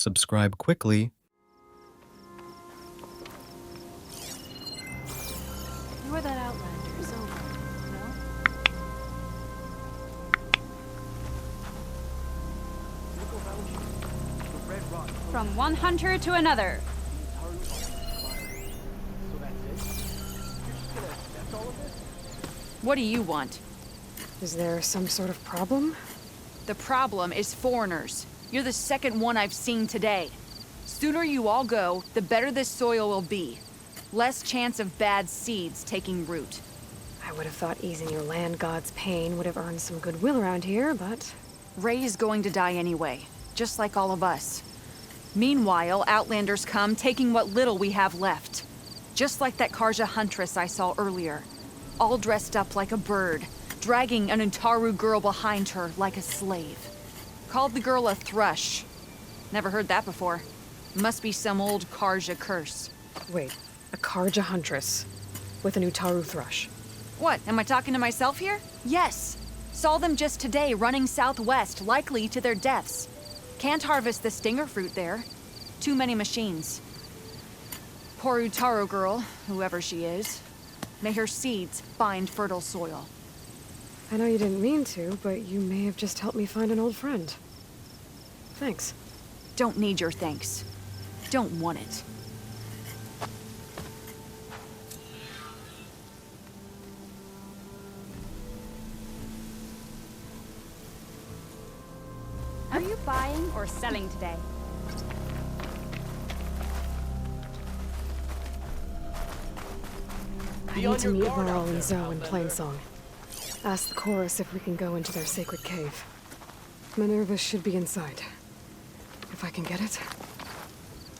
Subscribe quickly. Where that Outlander is over, no? From one hunter to another. What do you want? Is there some sort of problem? The problem is foreigners. You're the second one I've seen today. Sooner you all go, the better this soil will be. Less chance of bad seeds taking root. I would have thought easing your land god's pain would have earned some goodwill around here, but... Ray is going to die anyway, just like all of us. Meanwhile, Outlanders come, taking what little we have left. Just like that Karja huntress I saw earlier. All dressed up like a bird, dragging an Utaru girl behind her like a slave. Called the girl a thrush. Never heard that before. Must be some old Karja curse. Wait, a Karja huntress with an Utaru thrush. What, am I talking to myself here? Yes. Saw them just today running southwest, likely to their deaths. Can't harvest the stinger fruit there. Too many machines. Poor Utaru girl, whoever she is. May her seeds find fertile soil. I know you didn't mean to, but you may have just helped me find an old friend. Thanks. Don't need your thanks. Don't want it. Are you buying or selling today? I need to meet Varl and Zoe in Plainsong. Ask the chorus if we can go into their sacred cave. Minerva should be inside. If I can get it,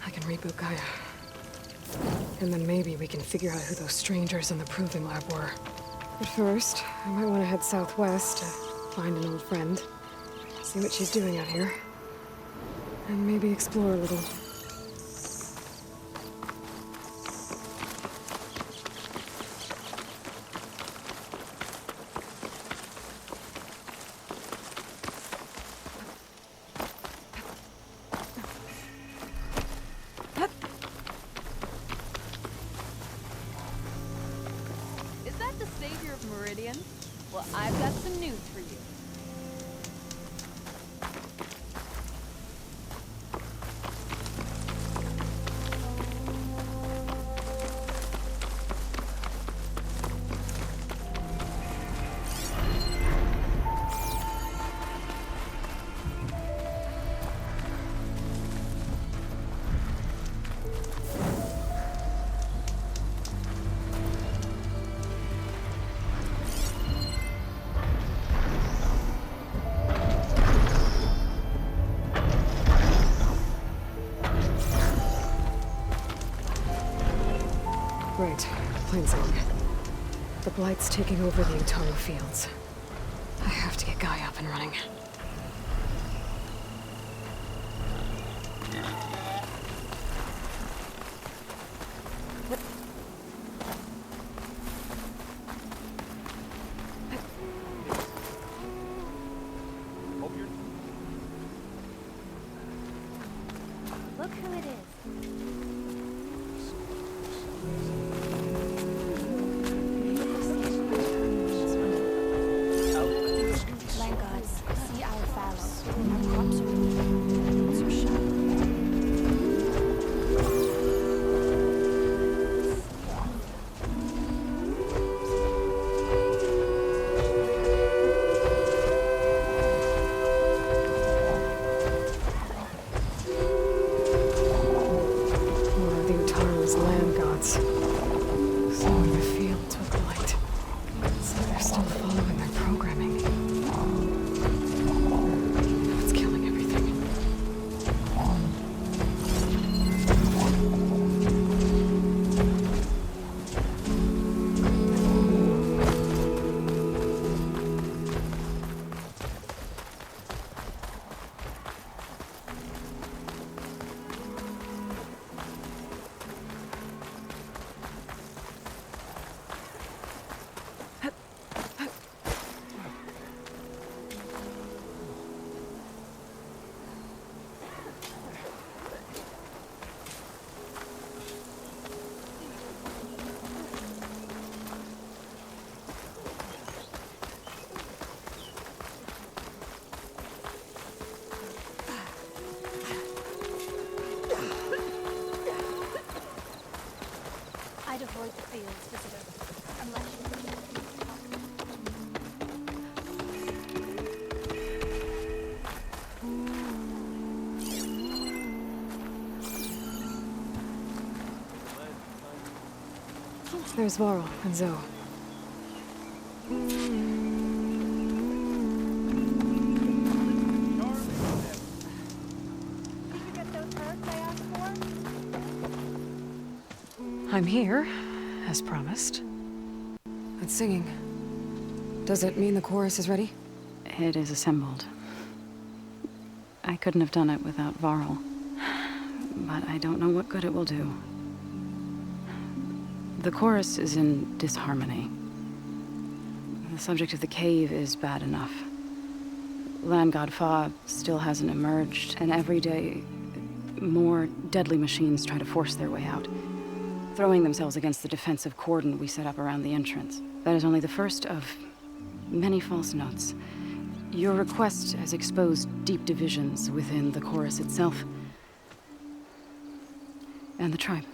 I can reboot Gaia. And then maybe we can figure out who those strangers in the proving lab were. But first, I might want to head southwest to find an old friend. See what she's doing out here. And maybe explore a little. Is that the savior of Meridian? Well, I've got some news for you. Right, Plainsong. The Blight's taking over the Utaru fields. I have to get Gaia up and running. Look who it is. Land gods, see our fallow. Our crops are fields are shot. More of the Utaru's land gods. Sowing the fields with blight. So they're still following their programming. It's killing everything. There's Varl and Zoe. Did you get those perks I asked for? I'm here, as promised. It's singing. Does it mean the chorus is ready? It is assembled. I couldn't have done it without Varl. But I don't know what good it will do. The chorus is in disharmony. The subject of the cave is bad enough. Land God Fa still hasn't emerged, and every day, more deadly machines try to force their way out, throwing themselves against the defensive cordon we set up around the entrance. That is only the first of many false notes. Your request has exposed deep divisions within the chorus itself and the tribe.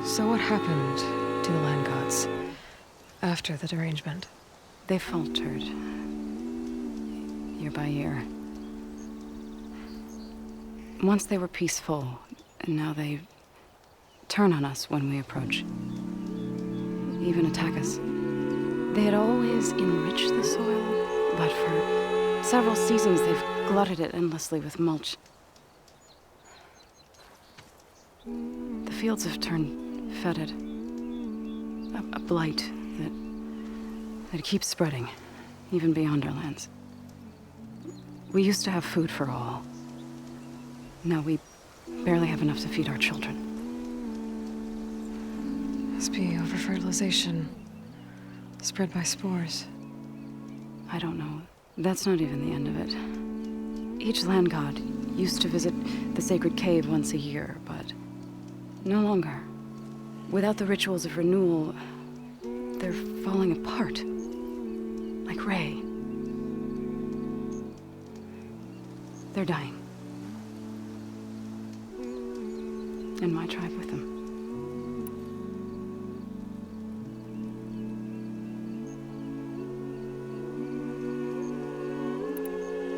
So what happened to the land gods after the derangement? They faltered, year by year. Once they were peaceful, and now they turn on us when we approach. Even attack us. They had always enriched the soil, but for several seasons they've glutted it endlessly with mulch. The fields have turned fetid. A blight that keeps spreading, even beyond our lands. We used to have food for all. Now we barely have enough to feed our children. Must be over-fertilization, spread by spores. I don't know. That's not even the end of it. Each land god used to visit the sacred cave once a year, but no longer. Without the rituals of renewal, they're falling apart. Like Ray. They're dying. And my tribe with them.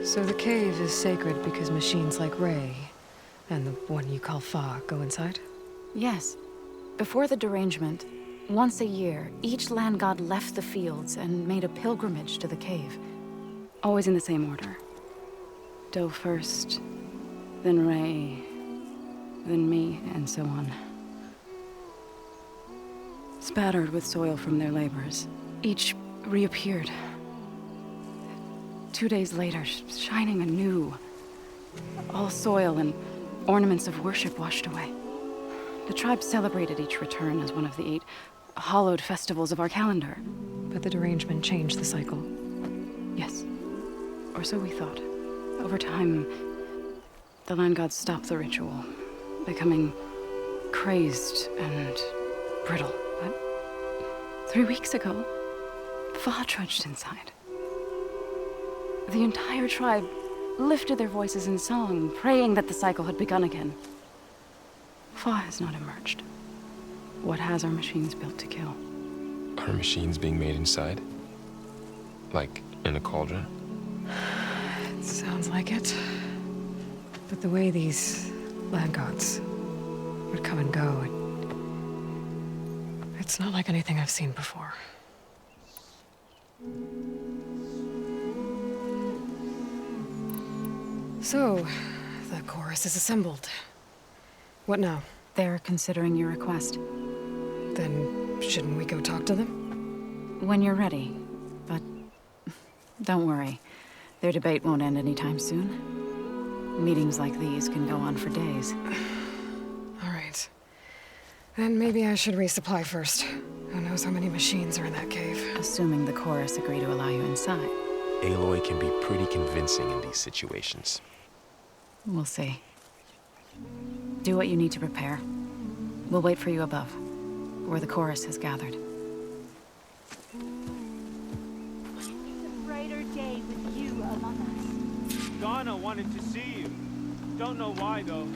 So the cave is sacred because machines like Ray and the one you call Fa go inside? Yes. Before the derangement, once a year, each land god left the fields and made a pilgrimage to the cave. Always in the same order. Doe first, then Ray, then me, and so on. Spattered with soil from their labors, each reappeared. 2 days later, shining anew. All soil and ornaments of worship washed away. The tribe celebrated each return as one of the 8 hallowed festivals of our calendar. But the derangement changed the cycle. Yes. Or so we thought. Over time, the land gods stopped the ritual, becoming crazed and brittle. But 3 weeks ago, Fa trudged inside. The entire tribe lifted their voices in song, praying that the cycle had begun again. Fa has not emerged. What has our machines built to kill? Are machines being made inside? Like in a cauldron? It sounds like it. But the way these land gods would come and go, it's not like anything I've seen before. So, the chorus is assembled. What now? They're considering your request. Then, shouldn't we go talk to them? When you're ready. But don't worry. Their debate won't end anytime soon. Meetings like these can go on for days. All right. Then maybe I should resupply first. Who knows how many machines are in that cave? Assuming the chorus agree to allow you inside. Aloy can be pretty convincing in these situations. We'll see. Do what you need to prepare. We'll wait for you above, where the chorus has gathered. It's a brighter day with you among us. Donna wanted to see you. Don't know why, though.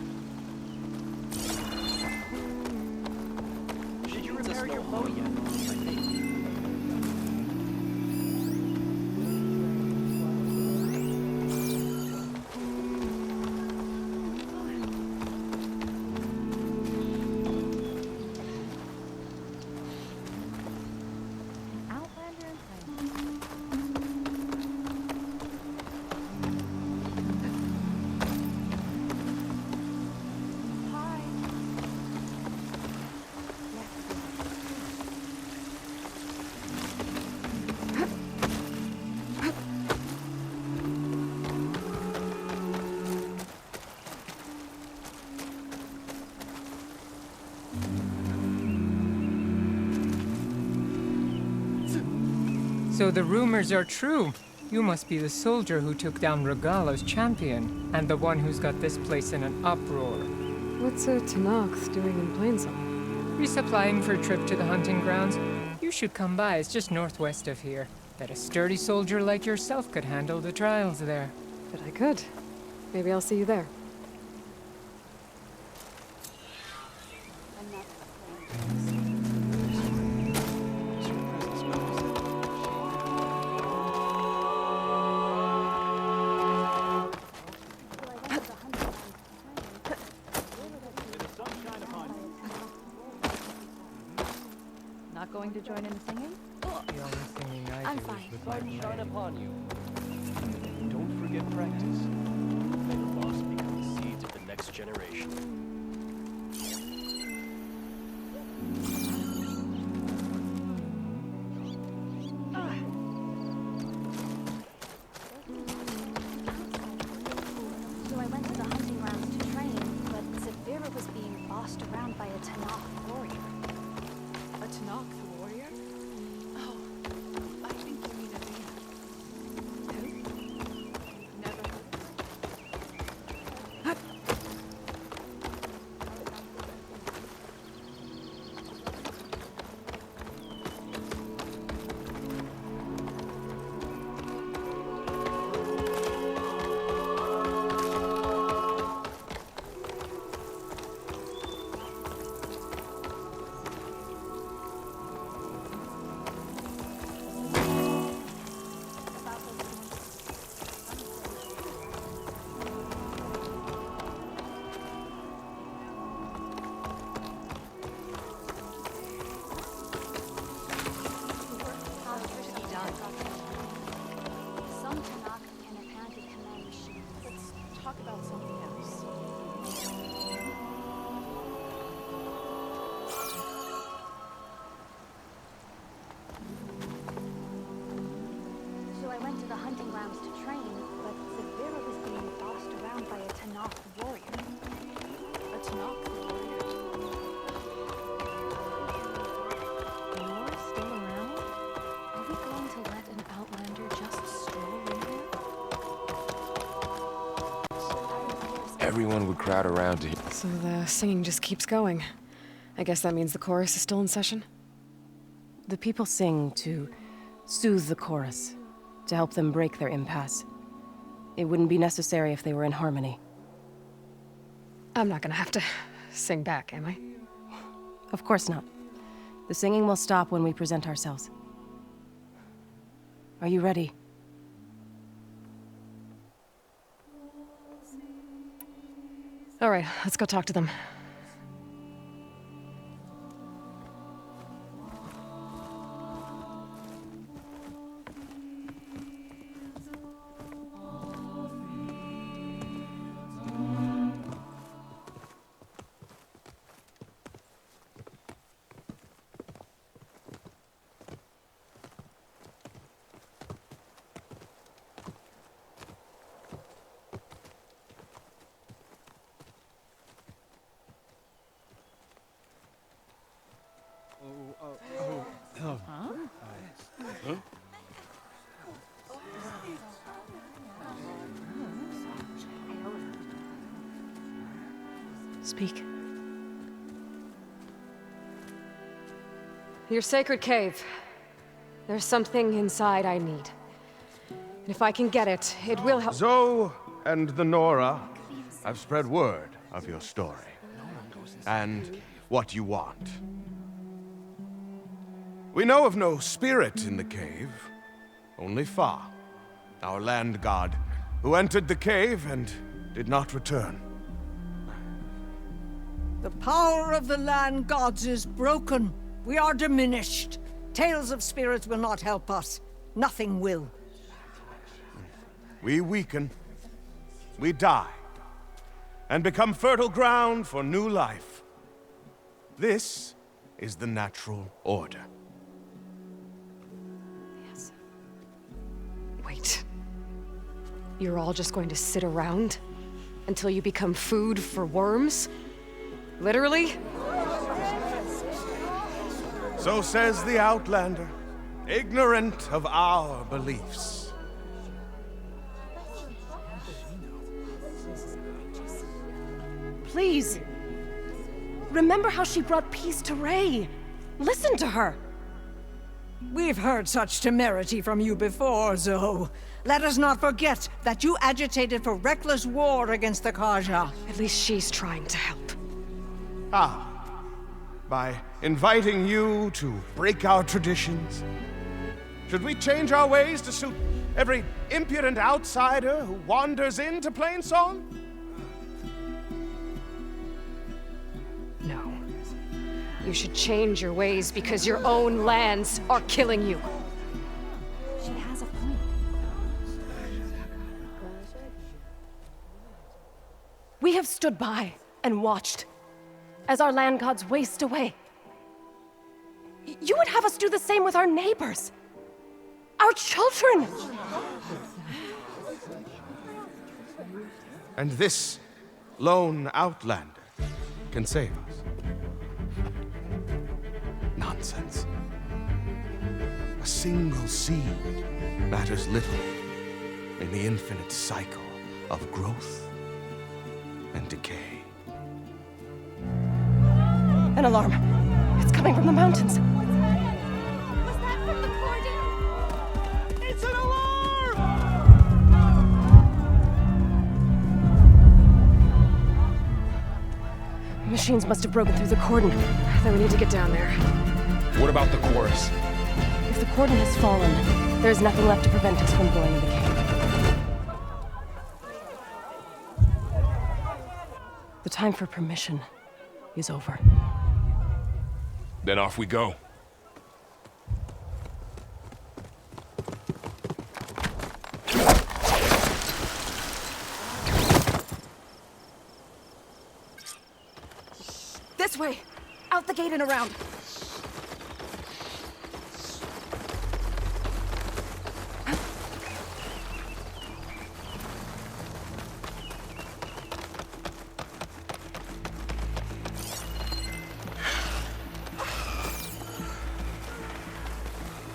Did you repair your boat yet? So the rumors are true. You must be the soldier who took down Regala's champion, and the one who's got this place in an uproar. What's a Tanakh doing in Plainsong? Resupplying for a trip to the hunting grounds. You should come by, it's just northwest of here. Bet a sturdy soldier like yourself could handle the trials there. But I could. Maybe I'll see you there. Not going to join in the singing? The only singing I I'm do fine. is with my Shine mind. upon you. Don't forget practice. May the lost become the seeds of the next generation. So I went to the hunting grounds to train, but Severa was being bossed around by a Tanakh warrior. A Tanakh warrior? Oh, I think you mean Athena. Who? Never heard. Some Tanakh can apparently command machines. Let's talk about something else. So I went to the hunting grounds to train, but Severa was being bossed around by a Tanakh warrior. A Tanakh warrior? Nora's still around? Are we going to let an outlander just stroll in here? Everyone would crowd around to hear. So the singing just keeps going. I guess that means the chorus is still in session? The people sing to soothe the chorus, to help them break their impasse. It wouldn't be necessary if they were in harmony. I'm not gonna have to sing back, am I? Of course not. The singing will stop when we present ourselves. Are you ready? All right, let's go talk to them. Speak. Your sacred cave. There's something inside I need. And if I can get it, it will help. Zoe and the Nora have spread word of your story. And what you want. We know of no spirit in the cave, only Fa, our land god, who entered the cave and did not return. The power of the land gods is broken. We are diminished. Tales of spirits will not help us. Nothing will. We weaken, we die, and become fertile ground for new life. This is the natural order. Yes. Wait. You're all just going to sit around until you become food for worms? Literally? So says the Outlander, ignorant of our beliefs. Please. Remember how she brought peace to Ray. Listen to her. We've heard such temerity from you before, Zoe. Let us not forget that you agitated for reckless war against the Karja. At least she's trying to help. Ah, by inviting you to break our traditions. Should we change our ways to suit every impudent outsider who wanders into Plainsong? No. You should change your ways because your own lands are killing you. She has a point. We have stood by and watched as our land gods waste away. You would have us do the same with our neighbors, our children. And this lone outlander can save us. Nonsense. A single seed matters little in the infinite cycle of growth and decay. An alarm. It's coming from the mountains. Was that from the cordon? It's an alarm! Machines must have broken through the cordon. Then we need to get down there. What about the chorus? If the cordon has fallen, there's nothing left to prevent us from going in the cave. The time for permission is over. Then off we go. This way! Out the gate and around!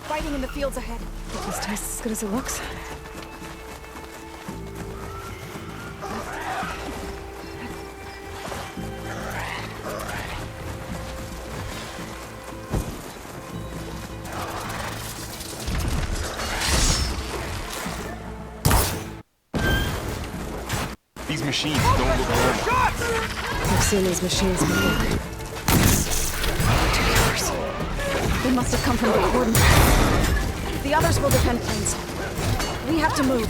Fighting in the fields ahead. This tastes as good as it looks. These machines don't look normal. I've seen these machines before. They must have come from the cordon. The others will defend planes. We have to move.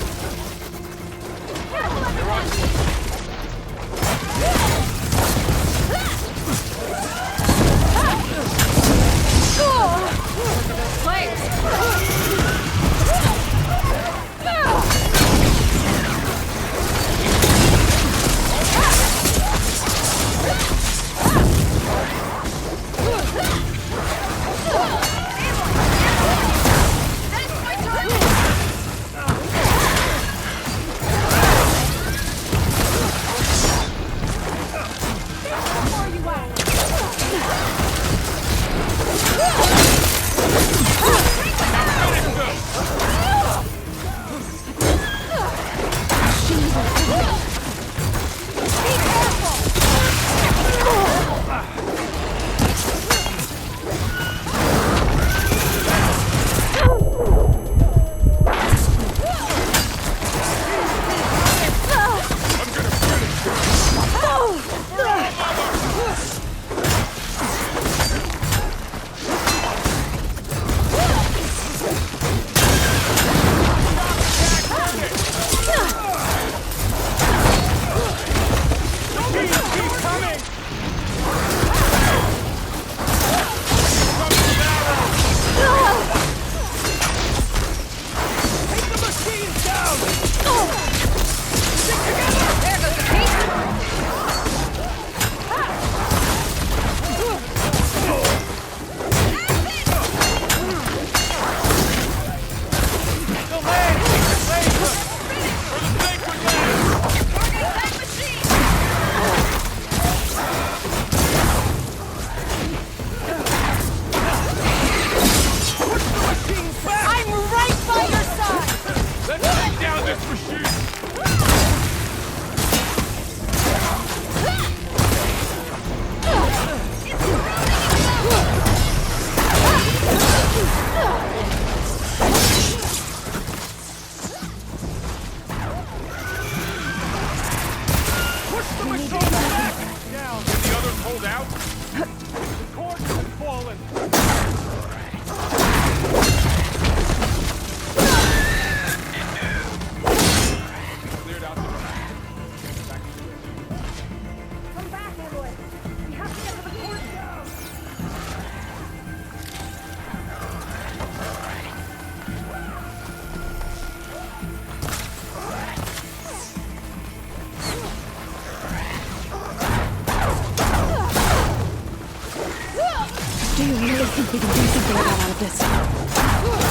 think we can do something about all of this.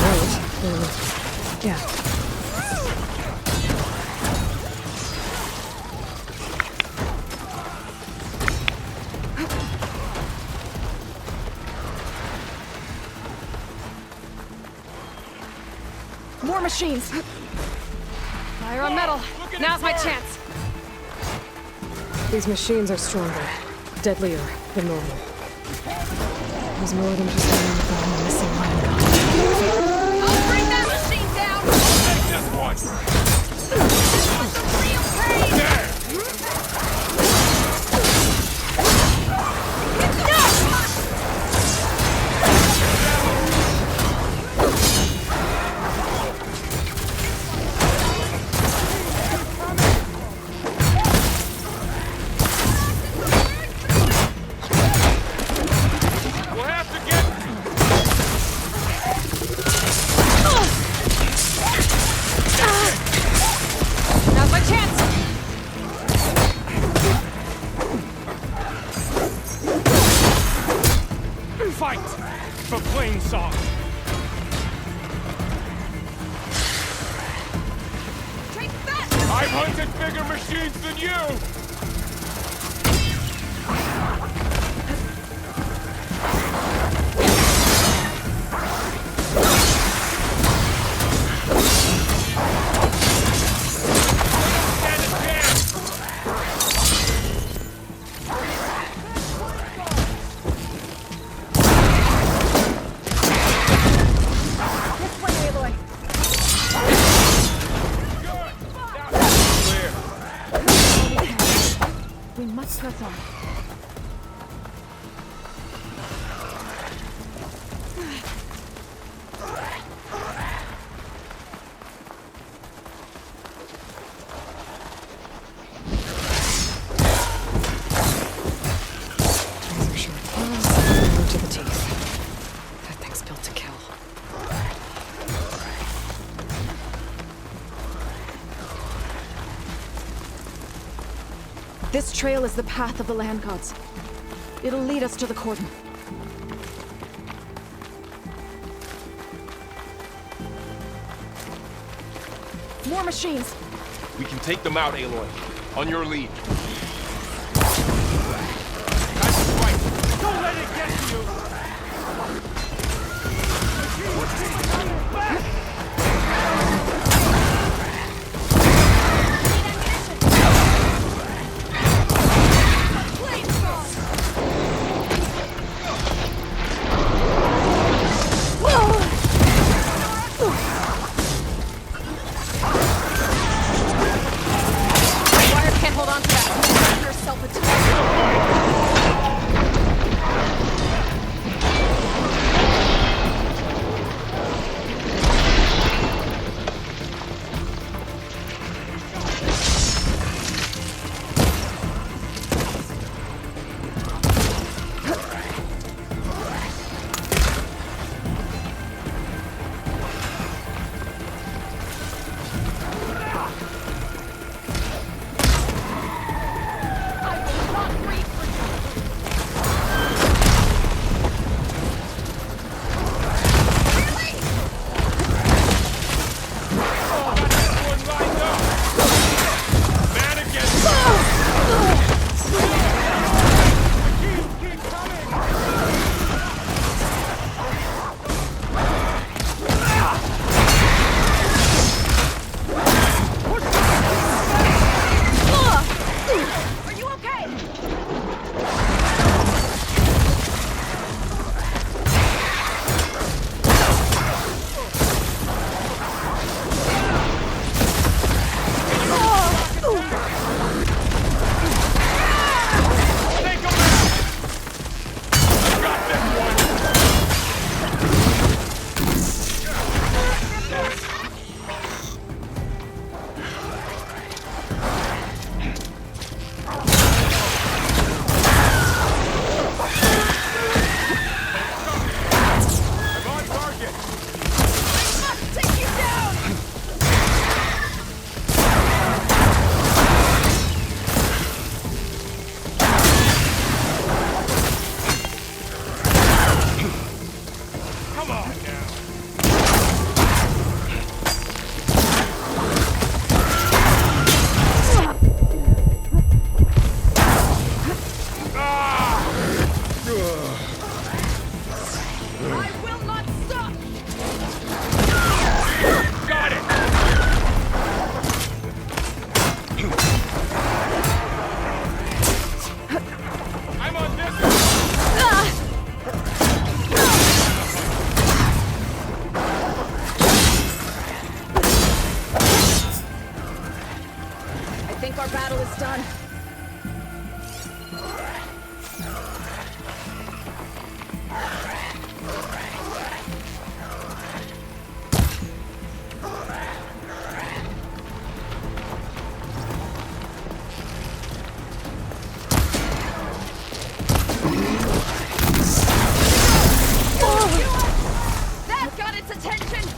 Right. Yeah. More machines! Fire on metal. Now's my chance. These machines are stronger, deadlier than normal. There's more than just a missing land god. I'll bring that machine down! Take this one! Real pain! There! We'll have to get... Now's my chance! Fight for plain song. Take that! I've hunted bigger machines than you! Stand a chance! This way, Aloy! Clear. We must press on. Razor sharp claws, armor to the teeth. That thing's built to kill. This trail is the path of the land gods. It'll lead us to the cordon. More machines! We can take them out, Aloy. On your lead. Time to fight. Don't let it get to you. Wire can't hold on to that. Yourself a think our battle is done. That got its attention!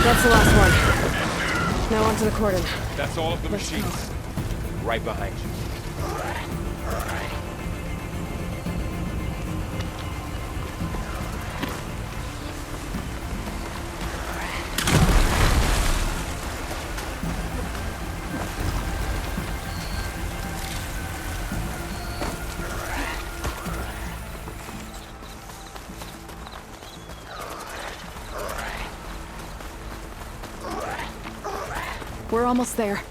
That's the last one. Now onto the cordon. That's all of the machines. Right behind you. We're almost there.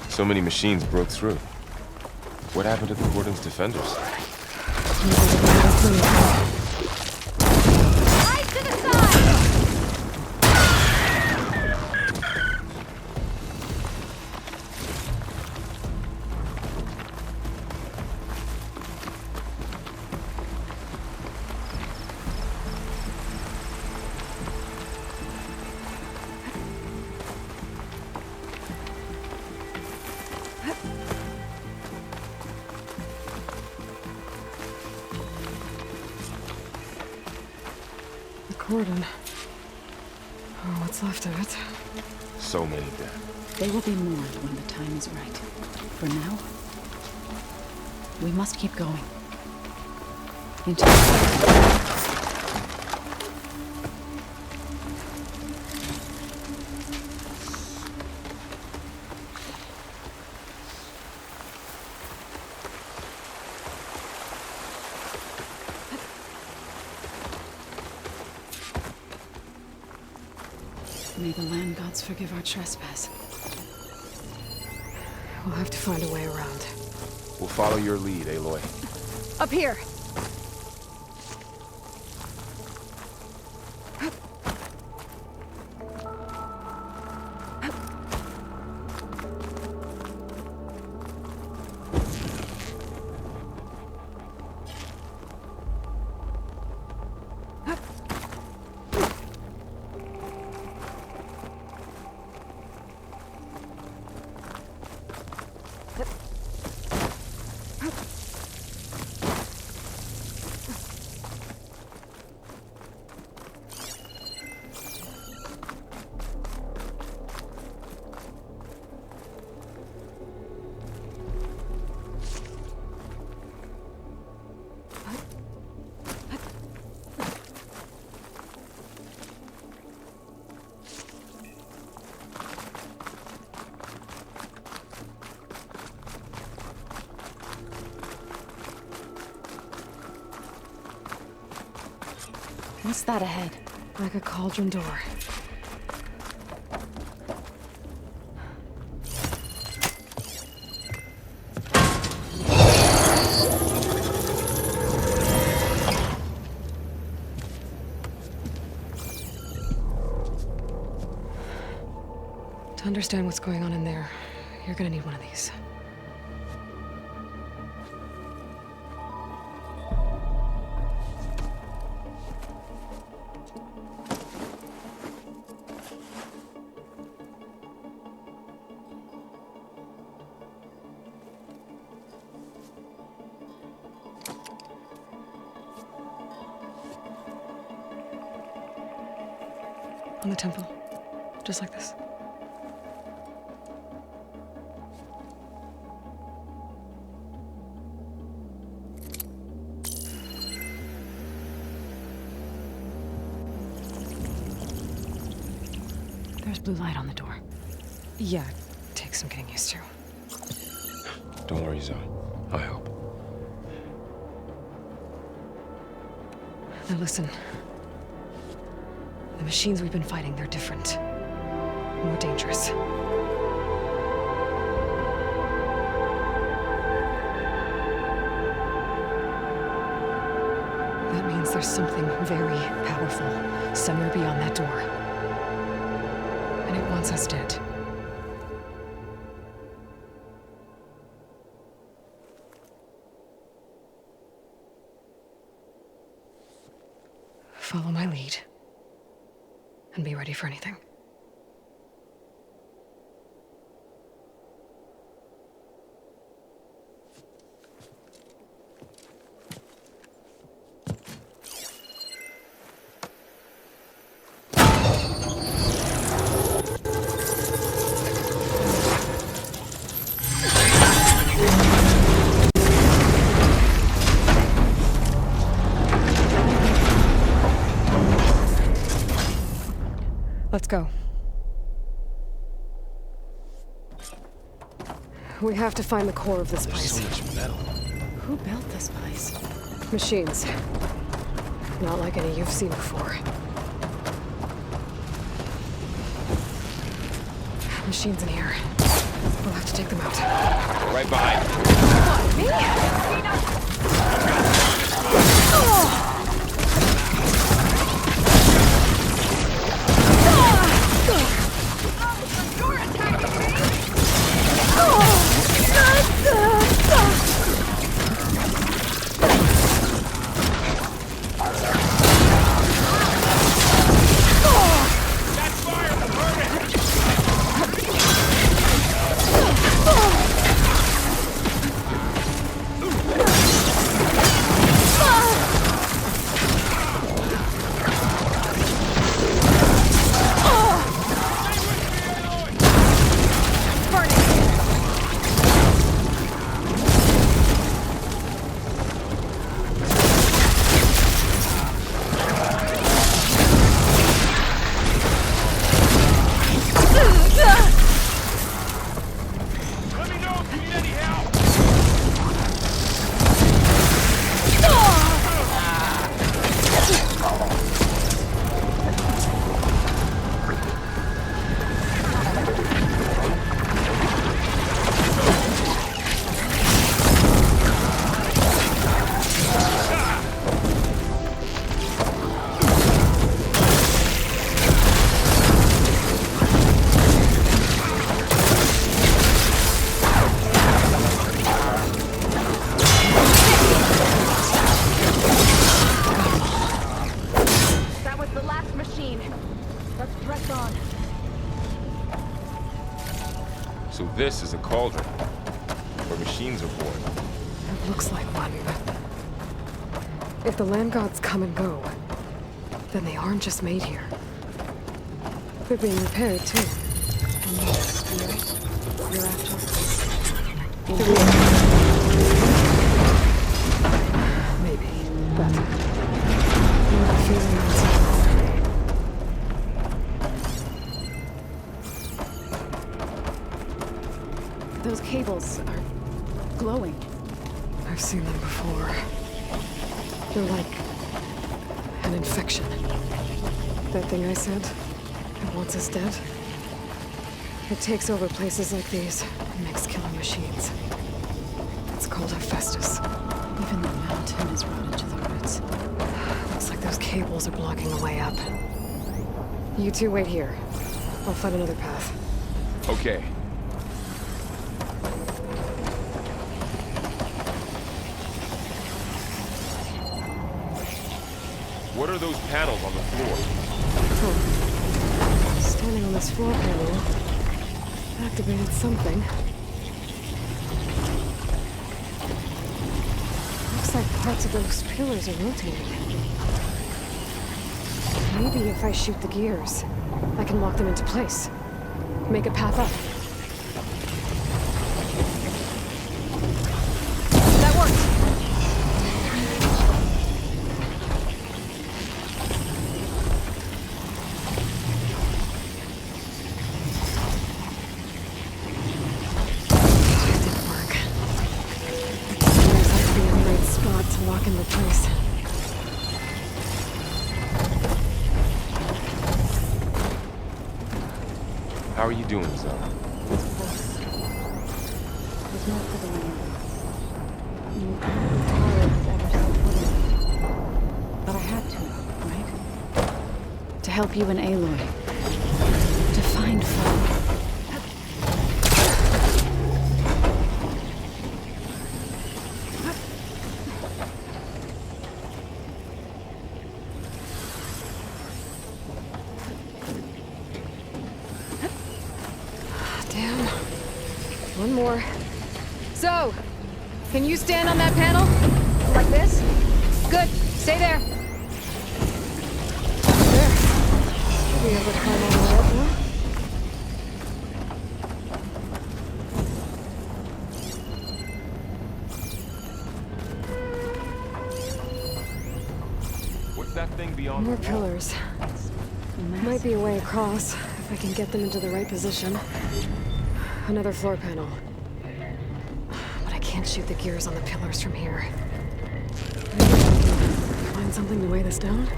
So many machines broke through. What happened to the cordon's defenders? Eyes to the side! Cordon. Oh, what's left of it? So many dead. They will be more when the time is right. For now, we must keep going. Into May the land gods forgive our trespass. We'll have to find a way around. We'll follow your lead, Aloy. Up here. What's that ahead? Like a cauldron door. To understand what's going on in there, you're gonna need one of these. On the temple, just like this. There's blue light on the door. Yeah, takes some getting used to. Don't worry, Zoe. I'll help. Now listen. The machines we've been fighting, they're different. More dangerous. That means there's something very powerful somewhere beyond that door. And it wants us dead. Follow my lead. And be ready for anything. Let's go. We have to find the core of this place. So much metal. Who built this place? Machines. Not like any you've seen before. Machines in here. We'll have to take them out. Right behind. What, me? You're attacking me! So this is a cauldron, where machines are born. It looks like one. If the land gods come and go, then they aren't just made here. They're being repaired, too. And the spirit you're after? Maybe, but you have a feeling outside. Those cables are glowing. I've seen them before. They're like an infection. That thing I said, it wants us dead. It takes over places like these and makes killing machines. It's called Hephaestus. Even the mountain is rotted to the roots. Looks like those cables are blocking the way up. You two wait here. I'll find another path. Okay. What are those panels on the floor? Standing on this floor panel activated something. Looks like parts of those pillars are rotating. Maybe if I shoot the gears, I can lock them into place. Make a path up. That worked! Didn't work. Gears have to be in the right spot to lock into place. How are you doing, Zoe? There's more for the land. You can't be tired ever so fully. But I had to, right? To help you and Aloy. To find foe. Damn. One more. So, can you stand on that panel? Like this? Good. Stay there. There. Should be able to climb all the way up now. What's that thing beyond More the wall? pillars. Might be a way across, if I can get them into the right position. Another floor panel. But I can't shoot the gears on the pillars from here. Maybe I can find something to weigh this down?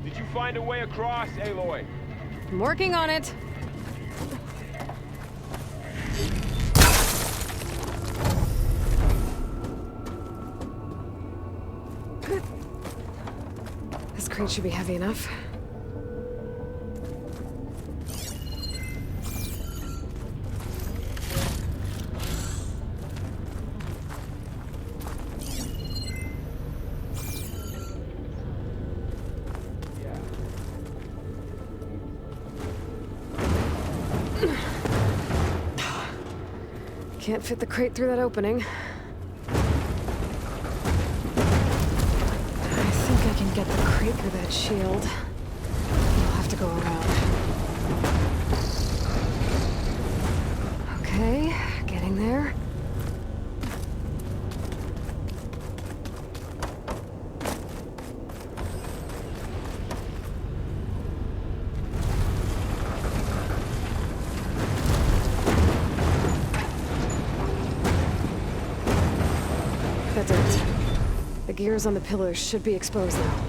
Did you find a way across, Aloy? I'm working on it. This crate should be heavy enough. Can't fit the crate through that opening. I think I can get the crate through that shield. I'll have to go around. Okay, getting there. That did it. The gears on the pillars should be exposed now.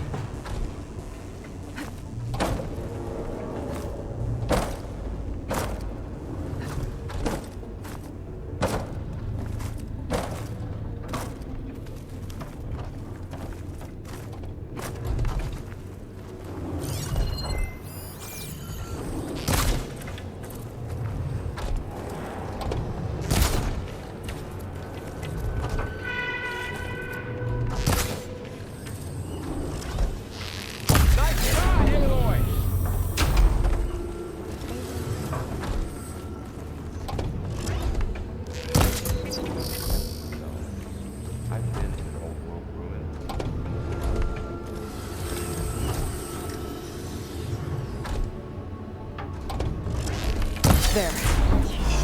There.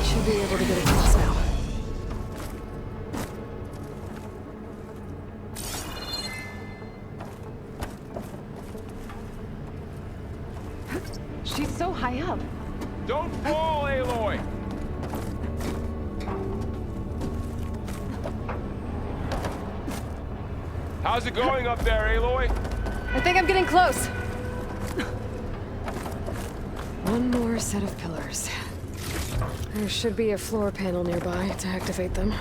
Should be able to get across now. She's so high up. Don't fall, Aloy! How's it going up there, Aloy? I think I'm getting close. One more set of pillars. There should be a floor panel nearby to activate them.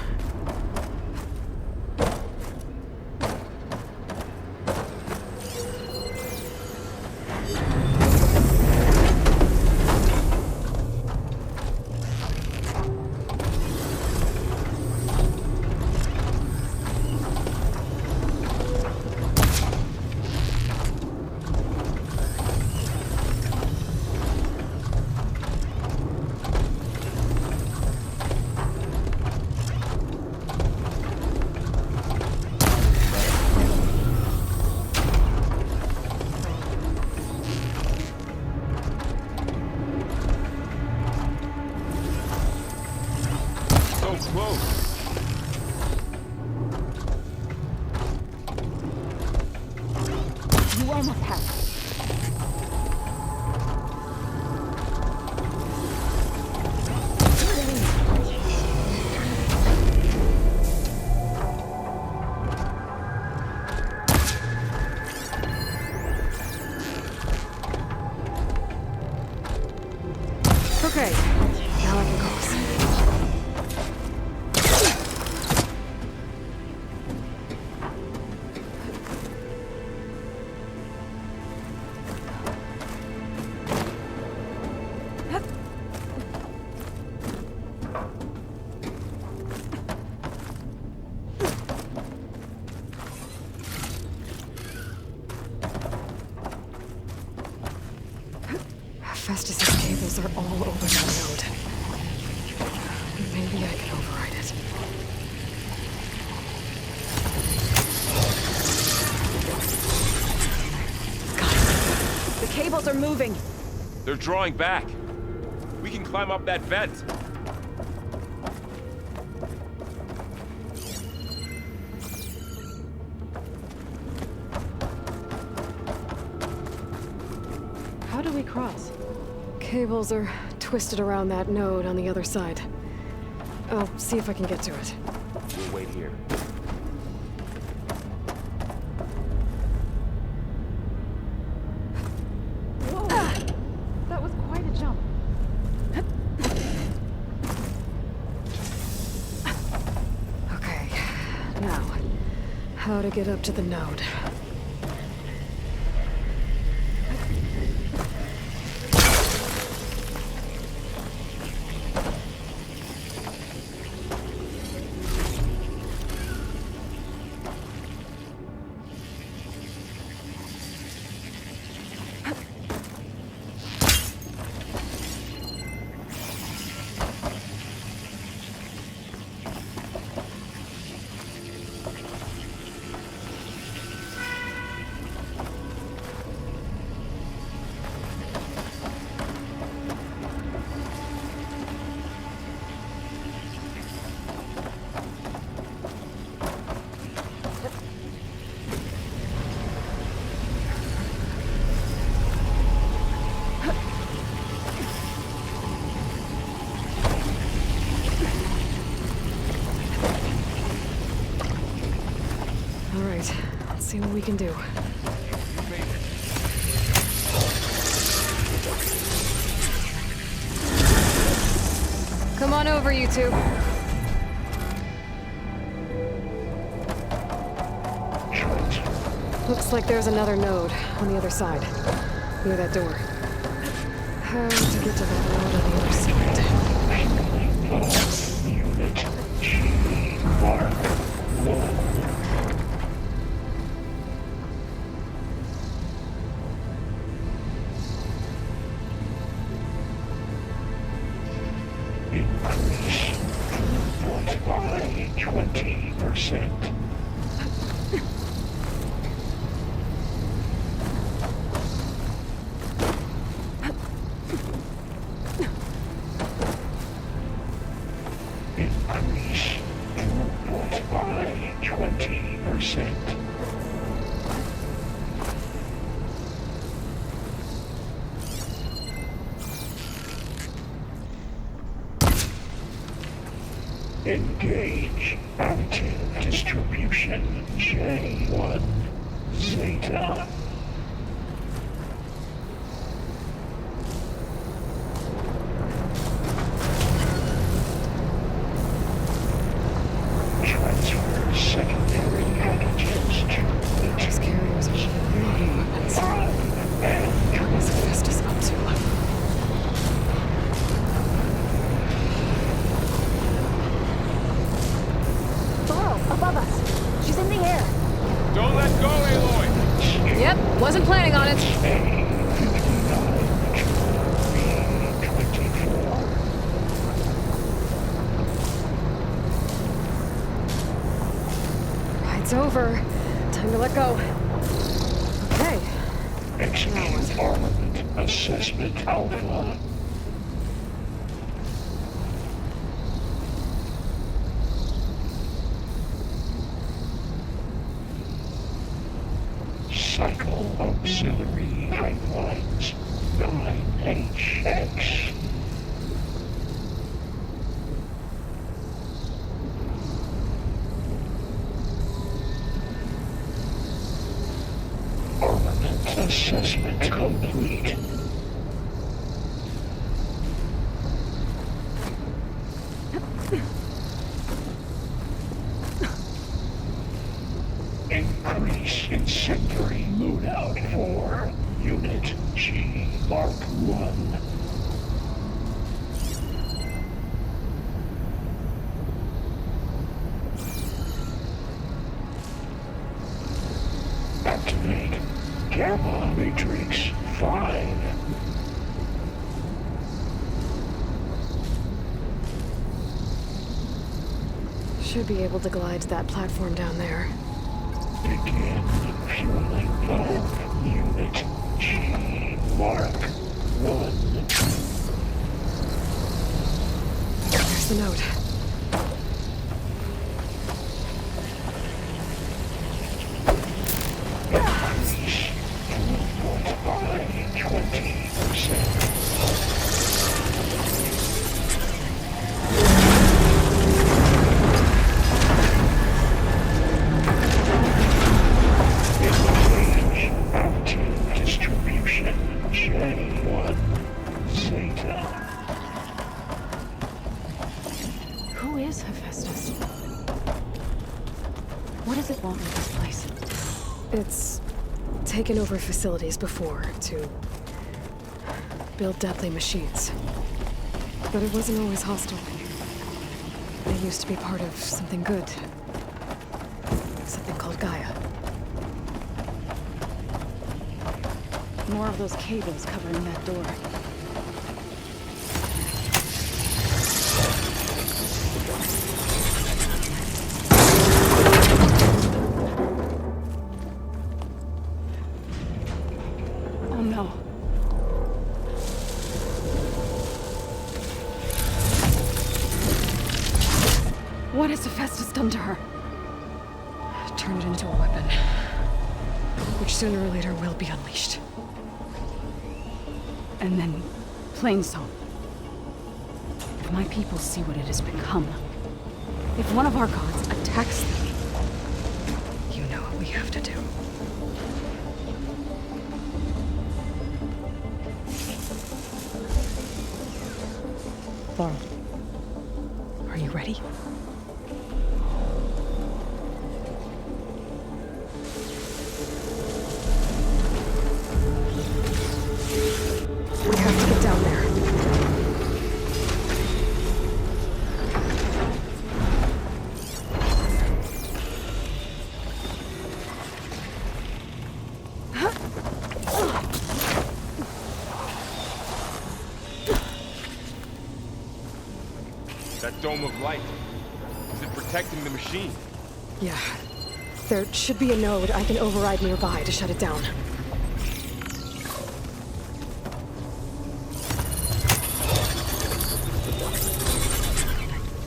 almost have it. Okay, now I can cross. Festus's cables are all over that node. Maybe I can override it. Got it. The cables are moving. They're drawing back. We can climb up that vent. How do we cross? Cables are twisted around that node on the other side. I'll see if I can get to it. We'll wait here. Whoa! That was quite a jump. Okay, now, how to get up to the node. All right, let's see what we can do. Come on over, you two. Looks like there's another node on the other side, near that door. How to get to that node on the other side? Increase throughput by 20%. Increase throughput by 20%. Engage active distribution J1 Zeta. Transfer secondary packages to These carriers are loading weapons. What's Festus up to? Above us. She's in the air. Don't let go, Aloy! Yep, wasn't planning on it. Ride's over. Time to let go. Okay. Execute armament assessment alpha. Cycle Auxiliary Pipelines 9HX. Armament assessment complete. Increase incendiary loadout for Unit G Mark 1. Activate Gamma Matrix 5. Should be able to glide to that platform down there. Begin fueling valve. Unit G Mark 1. There's the note. Increase throughput by 20%. Distribution J1 Zeta. Who is Hephaestus? What does it want with this place? It's taken over facilities before to build deadly machines. But it wasn't always hostile. They used to be part of something good. Something called Gaia. More of those cables covering that door. Oh no. What has Hephaestus done to her? Turn it into a weapon. Which sooner or later will be unleashed. And then, Plainsong. If my people see what it has become, if one of our gods attacks them, you know what we have to do. Laurel, are you ready? We have to get down there. That dome of light. Is it protecting the machine? Yeah. There should be a node I can override nearby to shut it down.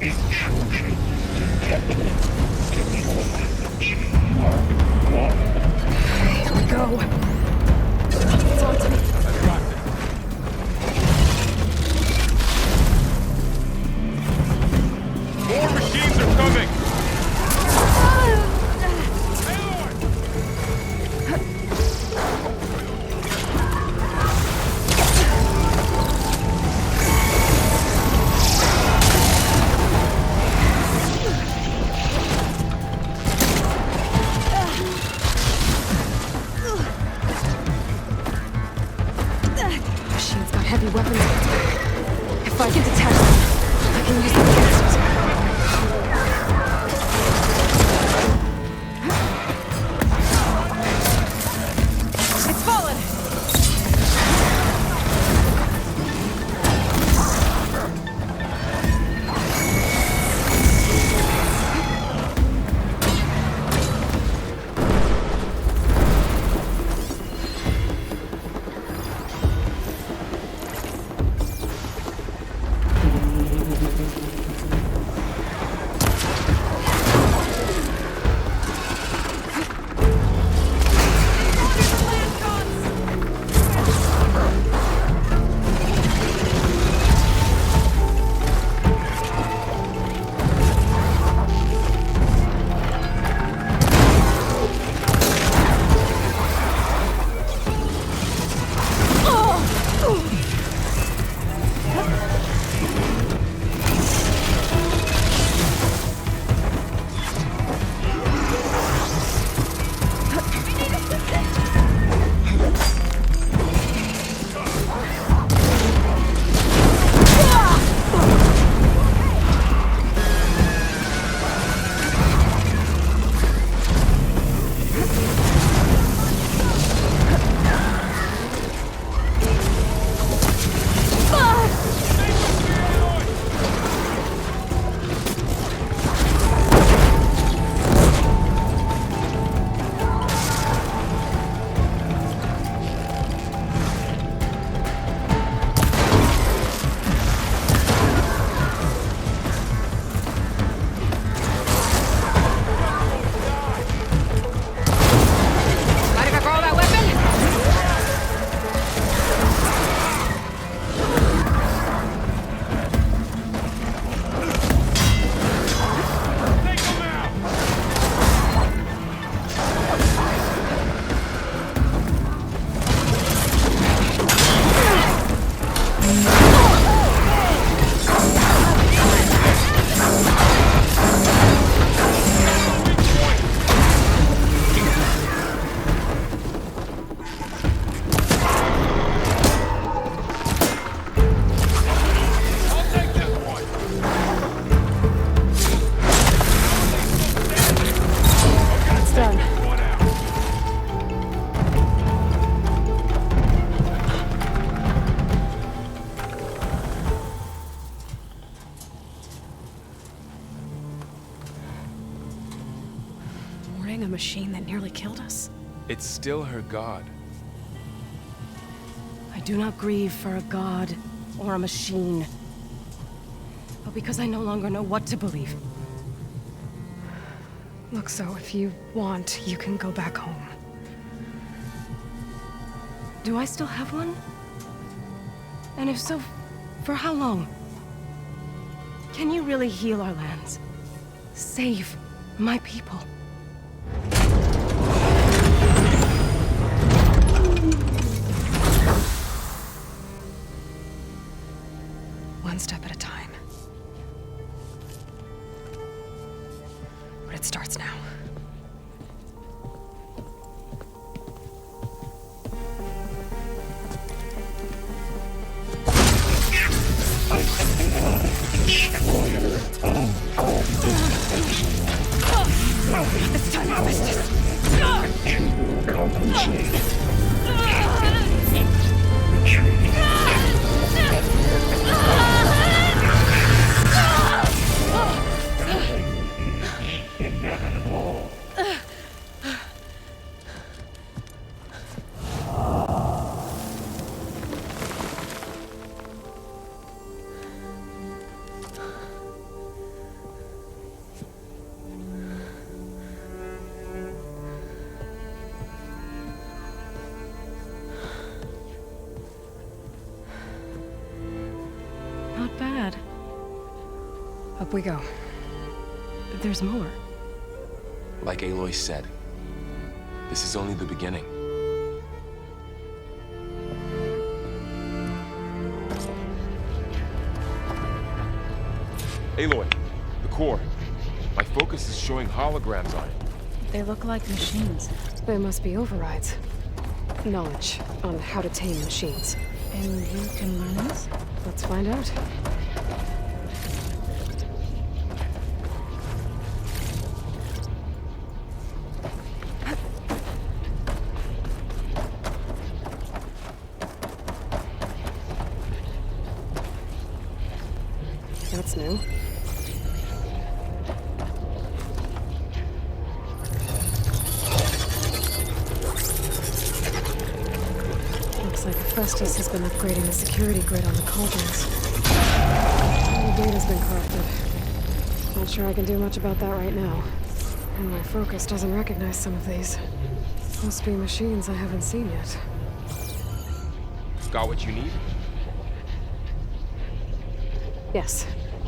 Intrusion detected. G Mark 1. Here we go. It's on to me. I got this. More machines are coming! Machine's got heavy weapons. If I can detect them, I can use them against it. It's fallen! honoring a machine that nearly killed us? It's still her god. I do not grieve for a god or a machine, but because I no longer know what to believe. Look, so if you want, you can go back home. Do I still have one? And if so, for how long? Can you really heal our lands? Save my people? One step at a time. But it starts now. This time harvest. To compensate. Retreat. Inevitable. Not bad. Up we go. But there's more. Like Aloy said, this is only the beginning. Aloy, the core. My focus is showing holograms on it. They look like machines. They must be overrides. Knowledge on how to tame machines. And you can learn this? Let's find out. That's new. Looks like Festus has been upgrading the security grid on the cauldrons. The data's been corrupted. Not sure I can do much about that right now. And my focus doesn't recognize some of these. Must be machines I haven't seen yet. Got what you need? Yes.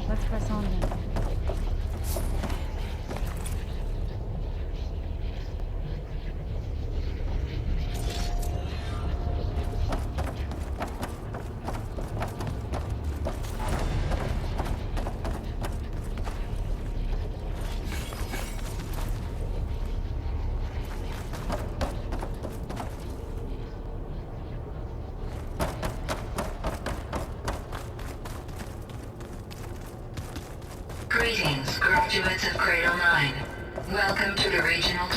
Let's press on then. Greetings, graduates of Cradle 9. Welcome to the regional...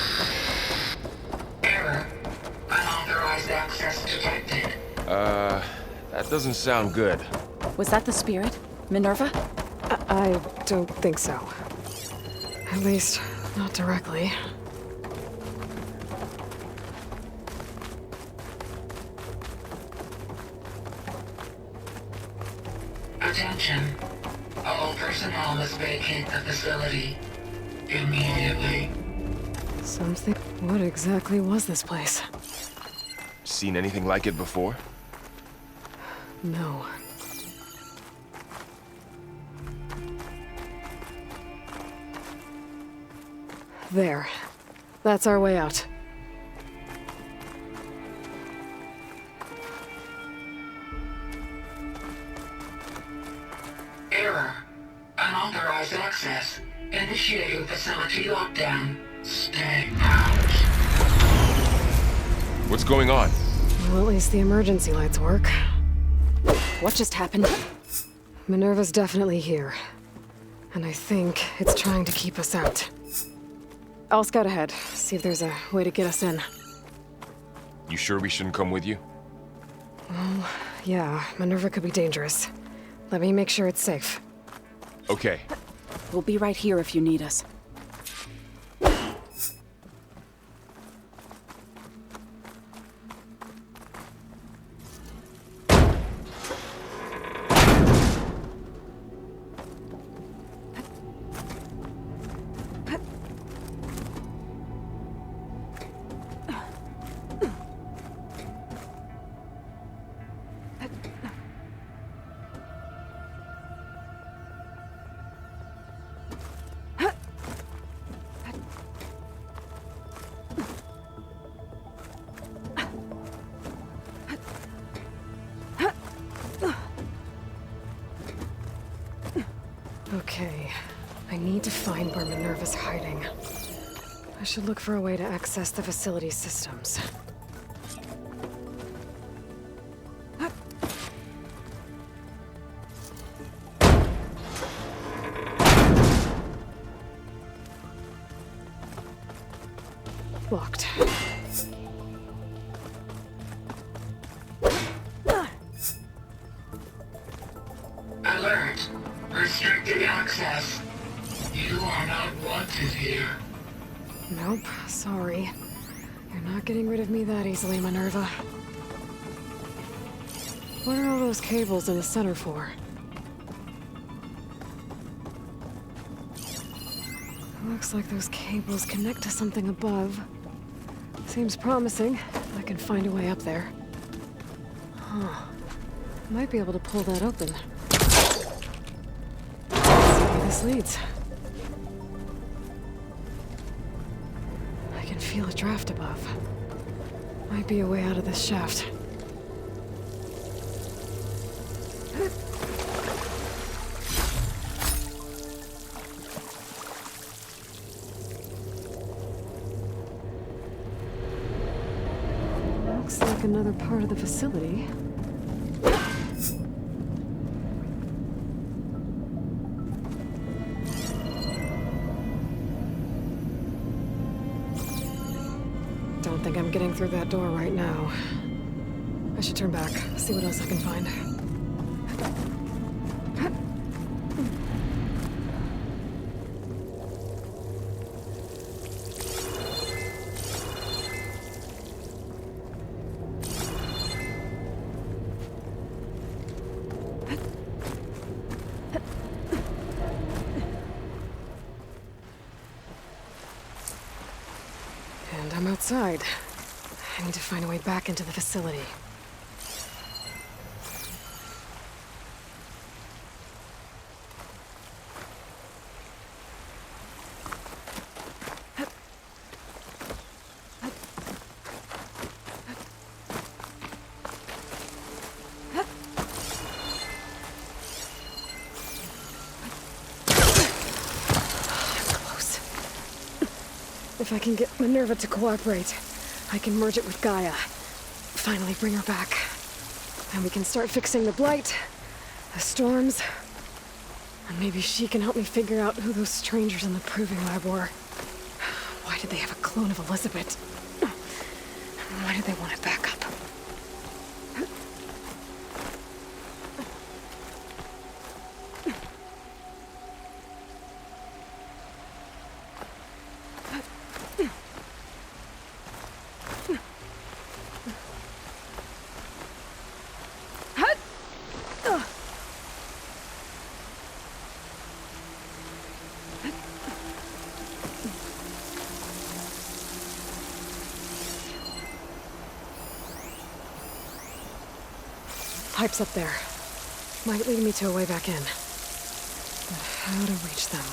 Error. Unauthorized access detected. That doesn't sound good. Was that the spirit? Minerva? I don't think so. At least, not directly. Attention. All personnel must vacate the facility immediately. Something... What exactly was this place? Seen anything like it before? No. There. That's our way out. Error. Unauthorized access. Initiating facility lockdown. Stay out. What's going on? Well, at least the emergency lights work. What just happened? Minerva's definitely here. And I think it's trying to keep us out. I'll scout ahead, see if there's a way to get us in. You sure we shouldn't come with you? Well, yeah, Minerva could be dangerous. Let me make sure it's safe. Okay. We'll be right here if you need us. Okay, I need to find where Minerva's hiding. I should look for a way to access the facility's systems. Locked. Alert. Restricted access. You are not wanted here. Nope, sorry. You're not getting rid of me that easily, Minerva. What are all those cables in the center for? Looks like those cables connect to something above. Seems promising. I can find a way up there. Huh. Might be able to pull that open. Let's see where this leads. I can feel a draft above. Might be a way out of this shaft. Looks like another part of the facility. Don't think I'm getting through that door right now. I should turn back, see what else I can find. And I'm outside. I need to find a way back into the facility. If I can get Minerva to cooperate, I can merge it with Gaia. Finally bring her back. And we can start fixing the blight, the storms, and maybe she can help me figure out who those strangers in the proving lab were. Why did they have a clone of Elizabeth? And why did they want it back up? Pipes up there. Might lead me to a way back in. But how to reach them?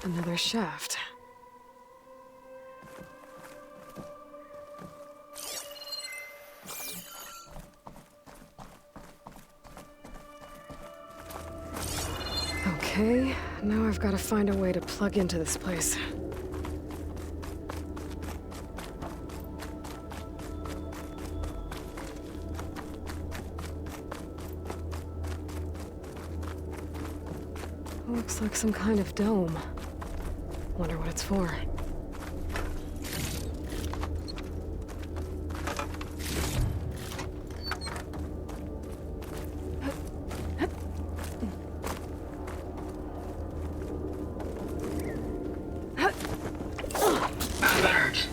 Another shaft. Okay, now I've got to find a way to plug into this place. Looks like some kind of dome. Wonder what it's for. Alert.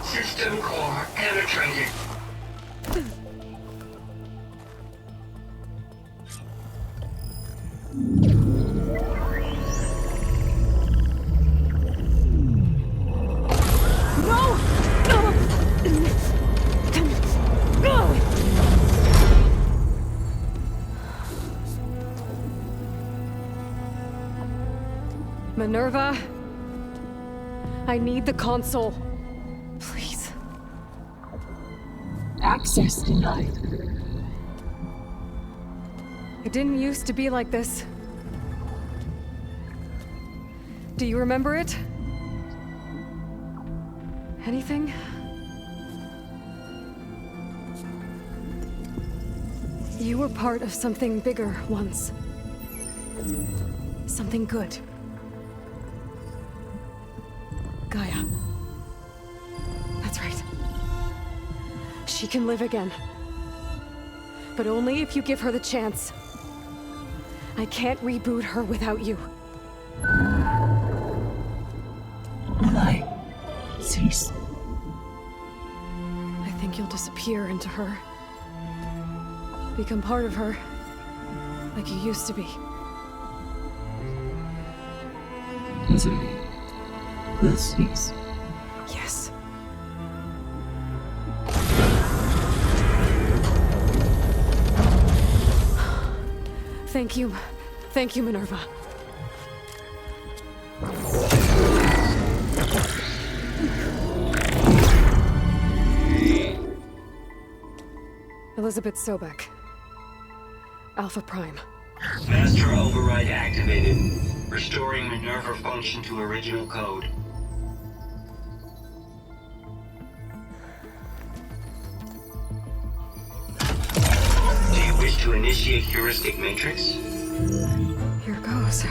System core penetrated. Minerva, I need the console. Please. Access denied. It didn't used to be like this. Do you remember it? Anything? You were part of something bigger once. Something good. Gaia. That's right. She can live again. But only if you give her the chance. I can't reboot her without you. Light. Cease. I think you'll disappear into her. Become part of her. Like you used to be. Misery. Will cease. Yes. Thank you. Thank you, Minerva. Elizabeth Sobek. Alpha Prime. Master override activated. Restoring Minerva function to original code. Do you wish to initiate heuristic matrix? Here goes.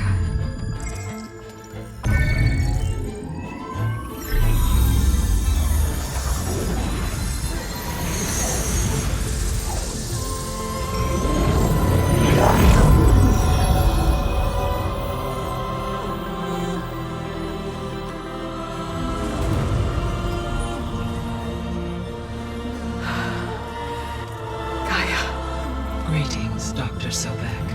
Greetings, Dr. Sobek.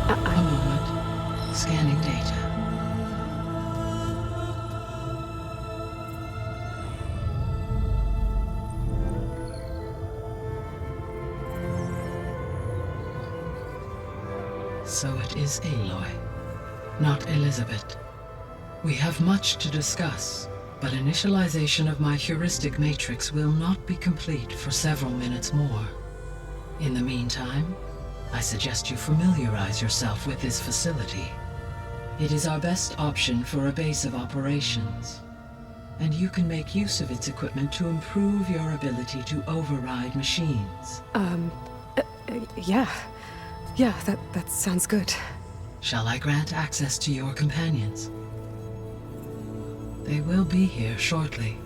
A moment. Scanning data. So it is Aloy, not Elizabeth. We have much to discuss. But initialization of my heuristic matrix will not be complete for several minutes more. In the meantime, I suggest you familiarize yourself with this facility. It is our best option for a base of operations, and you can make use of its equipment to improve your ability to override machines. Yeah. Yeah, that sounds good. Shall I grant access to your companions? They will be here shortly.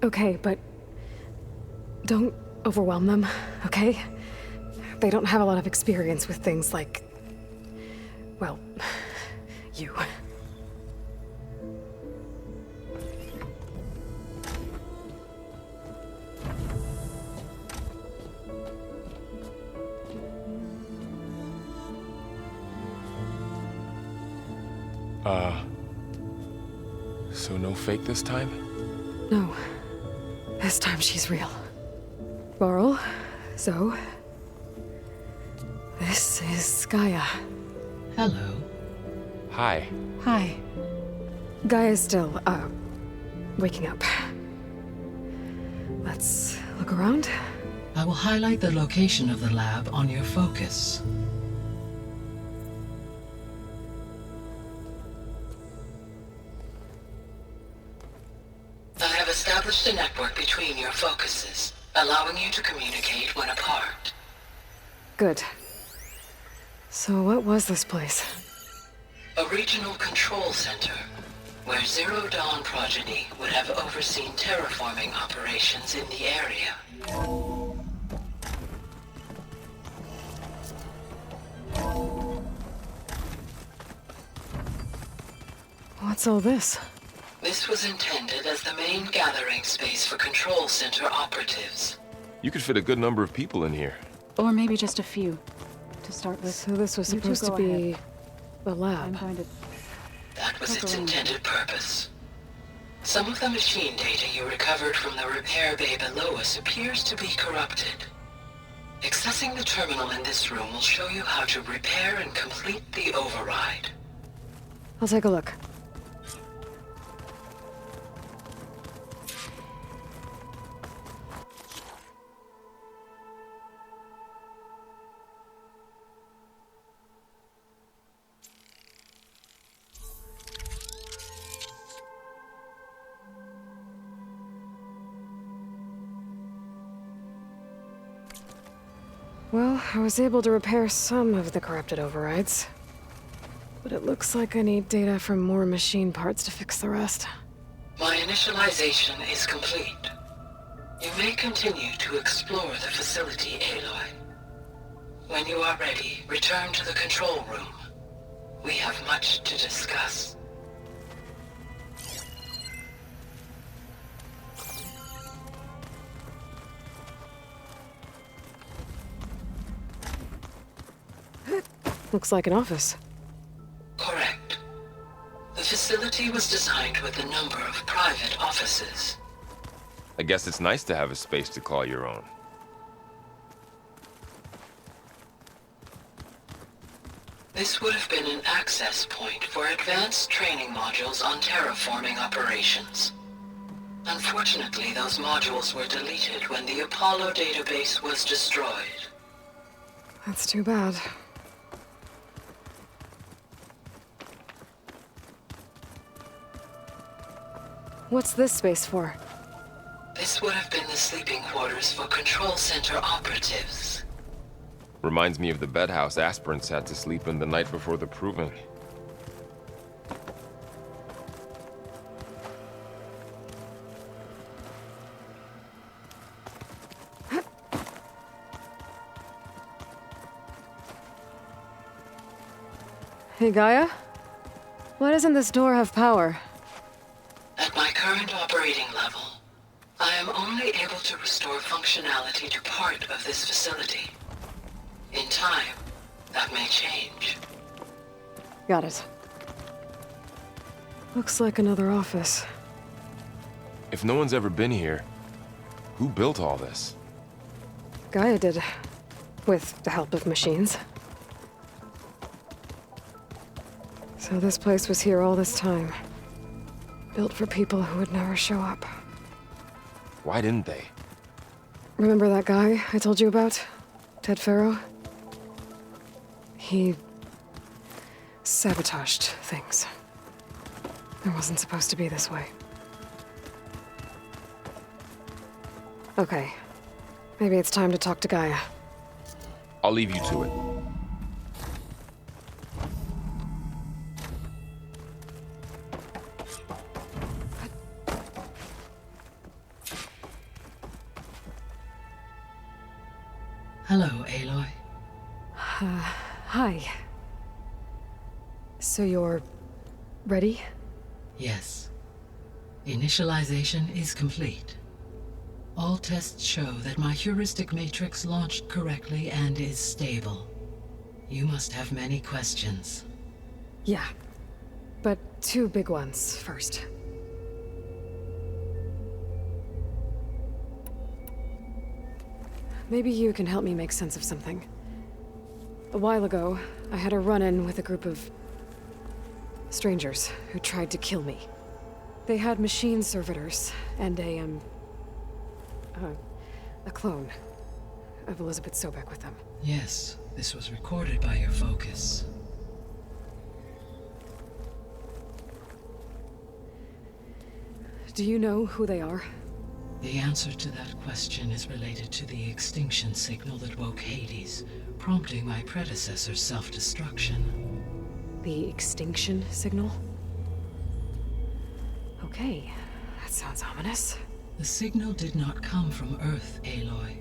Okay, but don't overwhelm them, okay? They don't have a lot of experience with things like, well, you. So no fake this time? No. This time she's real. Varl, Zoe. This is Gaia. Hello. Hi. Hi. Gaia's still, waking up. Let's look around. I will highlight the location of the lab on your focus. I have established a network between your focuses, allowing you to communicate when apart. Good. So what was this place? A regional control center, where Zero Dawn progeny would have overseen terraforming operations in the area. What's all this? This was intended as the main gathering space for control center operatives. You could fit a good number of people in here. Or maybe just a few, to start with. So this was You two supposed to go be ahead. the lab. I'm going to... That was Poke its around. intended purpose. Some of the machine data you recovered from the repair bay below us appears to be corrupted. Accessing the terminal in this room will show you how to repair and complete the override. I'll take a look. Well, I was able to repair some of the corrupted overrides. But it looks like I need data from more machine parts to fix the rest. My initialization is complete. You may continue to explore the facility, Aloy. When you are ready, return to the control room. We have much to discuss. Looks like an office. Correct. The facility was designed with a number of private offices. I guess it's nice to have a space to call your own. This would have been an access point for advanced training modules on terraforming operations. Unfortunately, those modules were deleted when the Apollo database was destroyed. That's too bad. What's this space for? This would have been the sleeping quarters for control center operatives. Reminds me of the bedhouse aspirants had to sleep in the night before the proving. Hey, Gaia? Why doesn't this door have power? At my current operating level, I am only able to restore functionality to part of this facility. In time, that may change. Got it. Looks like another office. If no one's ever been here, who built all this? Gaia did. With the help of machines. So this place was here all this time. Built for people who would never show up. Why didn't they? Remember that guy I told you about? Ted Farrow? He sabotaged things. It wasn't supposed to be this way. Okay. Maybe it's time to talk to Gaia. I'll leave you to it. Hello, Aloy. Hi. So you're ready? Yes. Initialization is complete. All tests show that my heuristic matrix launched correctly and is stable. You must have many questions. Yeah. But two big ones first. Maybe you can help me make sense of something. A while ago, I had a run-in with a group of strangers who tried to kill me. They had machine servitors and a clone of Elizabeth Sobek with them. Yes, this was recorded by your focus. Do you know who they are? The answer to that question is related to the extinction signal that woke Hades, prompting my predecessor's self-destruction. The extinction signal? Okay, that sounds ominous. The signal did not come from Earth, Aloy.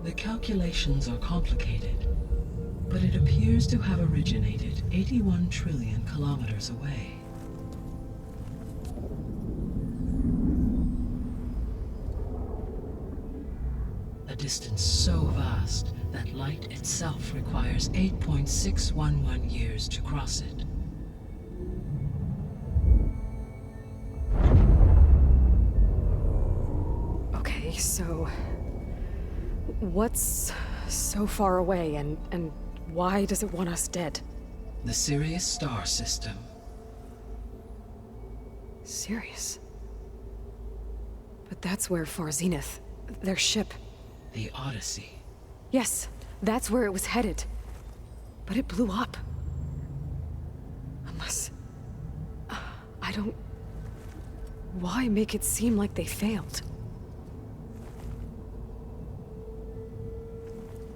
The calculations are complicated, but it appears to have originated 81 trillion kilometers away. A distance so vast that light itself requires 8.611 years to cross it. Okay, so... what's so far away, and why does it want us dead? The Sirius star system. Sirius? But that's where Far Zenith, their ship... The Odyssey. Yes, that's where it was headed. But it blew up. Unless... I don't... Why make it seem like they failed?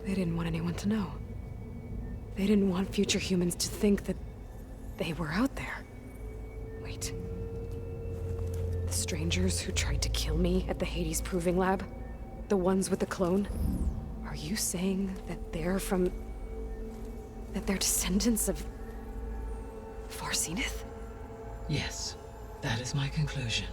They didn't want anyone to know. They didn't want future humans to think that they were out there. Wait. The strangers who tried to kill me at the Hades Proving Lab? The ones with the clone? Are you saying that they're from... that they're descendants of... Far Zenith? Yes, that is my conclusion.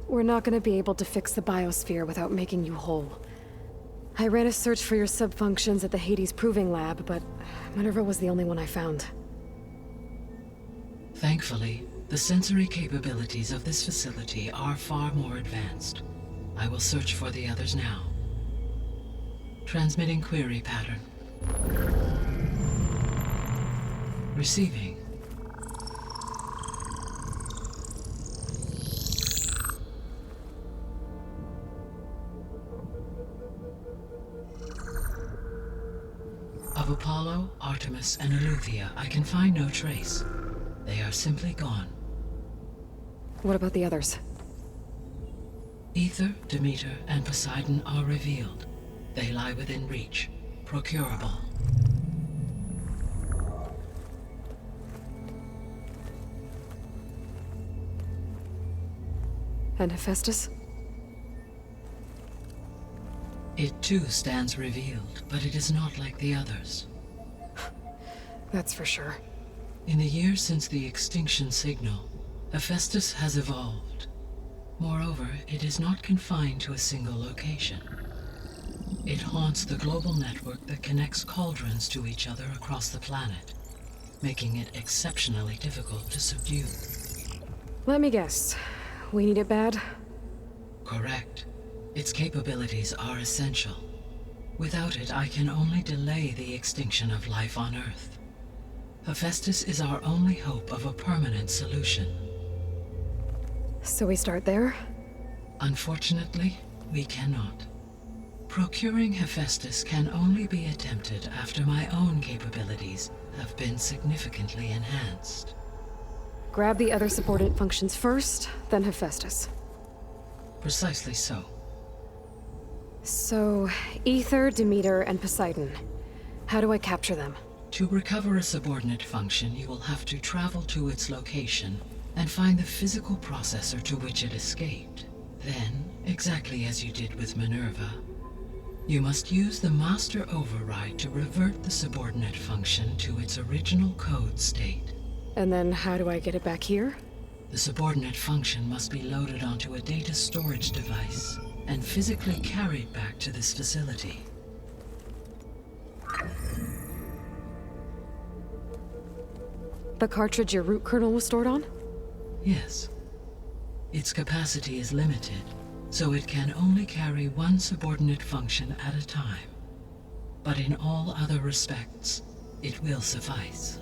We're not gonna be able to fix the biosphere without making you whole. I ran a search for your sub-functions at the Hades Proving Lab, but Minerva was the only one I found. Thankfully, the sensory capabilities of this facility are far more advanced. I will search for the others now. Transmitting query pattern. Receiving. Of Apollo, Artemis, and Eleuthia, I can find no trace. They are simply gone. What about the others? Ether, Demeter, and Poseidon are revealed. They lie within reach, procurable. And Hephaestus? It too stands revealed, but it is not like the others. That's for sure. In the years since the extinction signal, Hephaestus has evolved. Moreover, it is not confined to a single location. It haunts the global network that connects cauldrons to each other across the planet, making it exceptionally difficult to subdue. Let me guess. We need it bad? Correct. Its capabilities are essential. Without it, I can only delay the extinction of life on Earth. Hephaestus is our only hope of a permanent solution. So we start there? Unfortunately, we cannot. Procuring Hephaestus can only be attempted after my own capabilities have been significantly enhanced. Grab the other subordinate functions first, then Hephaestus. Precisely so. So, Ether, Demeter, and Poseidon. How do I capture them? To recover a subordinate function, you will have to travel to its location and find the physical processor to which it escaped. Then, exactly as you did with Minerva, you must use the master override to revert the subordinate function to its original code state. And then how do I get it back here? The subordinate function must be loaded onto a data storage device and physically carried back to this facility. The cartridge your root kernel was stored on? Yes. Its capacity is limited, so it can only carry one subordinate function at a time. But in all other respects, it will suffice.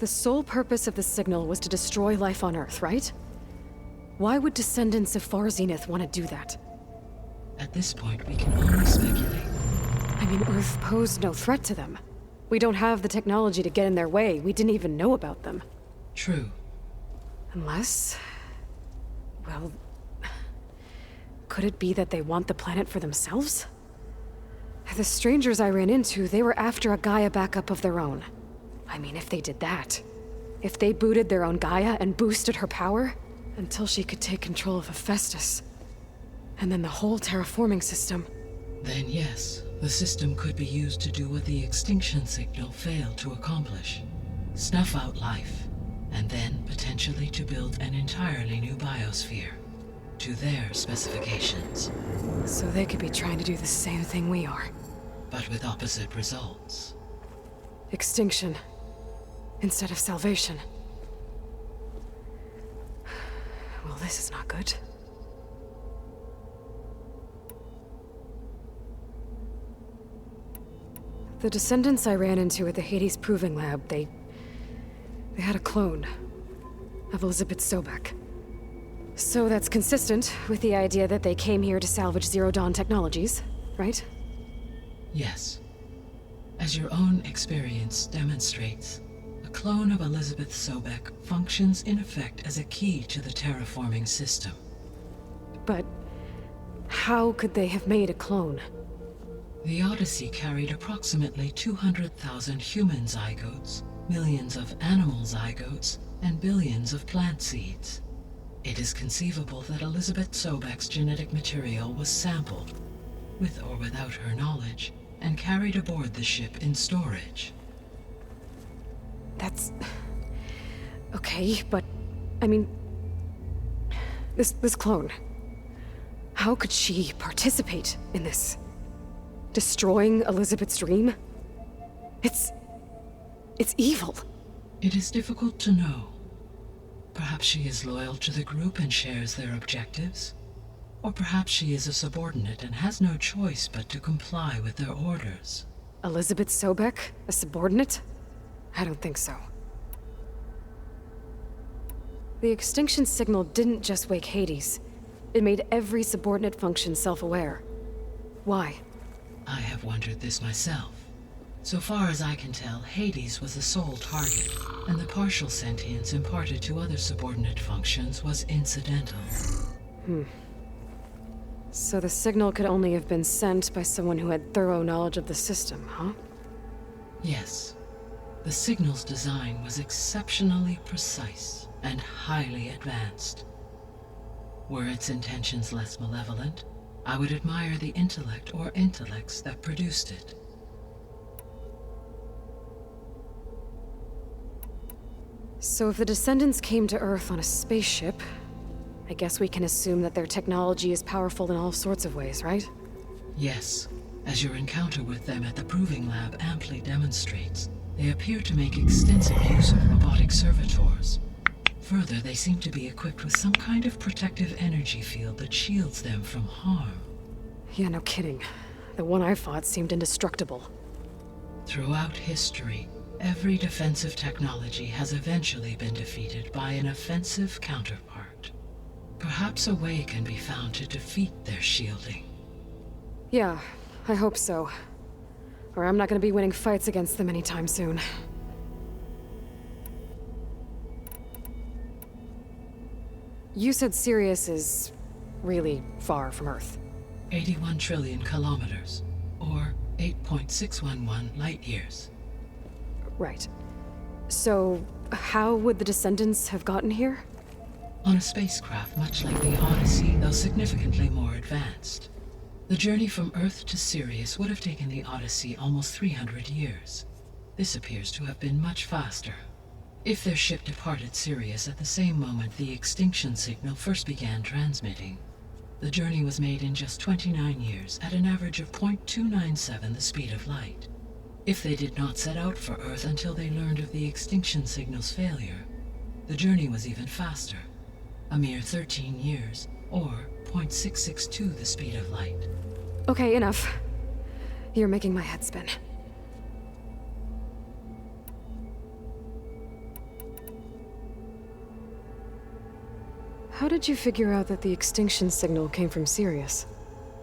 The sole purpose of the signal was to destroy life on Earth, right? Why would descendants of Far Zenith want to do that? At this point, we can only speculate. I mean, Earth posed no threat to them. We don't have the technology to get in their way. We didn't even know about them. True. Unless Well, could it be that they want the planet for themselves? The strangers I ran into, they were after a Gaia backup of their own. I mean, if they did that, if they booted their own Gaia and boosted her power, until she could take control of Hephaestus, and then the whole terraforming system. Then yes, the system could be used to do what the extinction signal failed to accomplish. Snuff out life, and then potentially to build an entirely new biosphere, to their specifications. So they could be trying to do the same thing we are. But with opposite results. Extinction, instead of salvation. Well, this is not good. The descendants I ran into at the Hades Proving Lab, they had a clone of Elizabeth Sobek. So that's consistent with the idea that they came here to salvage Zero Dawn technologies, right? Yes. As your own experience demonstrates, a clone of Elizabeth Sobek functions in effect as a key to the terraforming system. But how could they have made a clone? The Odyssey carried approximately 200,000 human zygotes, millions of animal zygotes, and billions of plant seeds. It is conceivable that Elizabeth Sobek's genetic material was sampled, with or without her knowledge, and carried aboard the ship in storage. That's... okay, but... I mean... This clone... How could she participate in this? Destroying Elizabeth's dream? It's evil. It is difficult to know. Perhaps she is loyal to the group and shares their objectives. Or perhaps she is a subordinate and has no choice but to comply with their orders. Elizabeth Sobek, a subordinate? I don't think so. The extinction signal didn't just wake Hades. It made every subordinate function self-aware. Why? I have wondered this myself. So far as I can tell, Hades was the sole target, and the partial sentience imparted to other subordinate functions was incidental. So the signal could only have been sent by someone who had thorough knowledge of the system, huh? Yes. The signal's design was exceptionally precise and highly advanced. Were its intentions less malevolent, I would admire the intellect or intellects that produced it. So if the descendants came to Earth on a spaceship, I guess we can assume that their technology is powerful in all sorts of ways, right? Yes. As your encounter with them at the Proving Lab amply demonstrates, they appear to make extensive use of robotic servitors. Further, they seem to be equipped with some kind of protective energy field that shields them from harm. Yeah, no kidding. The one I fought seemed indestructible. Throughout history, every defensive technology has eventually been defeated by an offensive counterpart. Perhaps a way can be found to defeat their shielding. Yeah, I hope so. Or I'm not gonna be winning fights against them anytime soon. You said Sirius is really far from Earth. 81 trillion kilometers, or 8.611 light years. Right. So, how would the descendants have gotten here? On a spacecraft much like the Odyssey, though significantly more advanced. The journey from Earth to Sirius would have taken the Odyssey almost 300 years. This appears to have been much faster. If their ship departed Sirius at the same moment the extinction signal first began transmitting, the journey was made in just 29 years at an average of 0.297 the speed of light. If they did not set out for Earth until they learned of the extinction signal's failure, the journey was even faster, a mere 13 years, or 0.662 the speed of light. Okay, enough. You're making my head spin. How did you figure out that the extinction signal came from Sirius?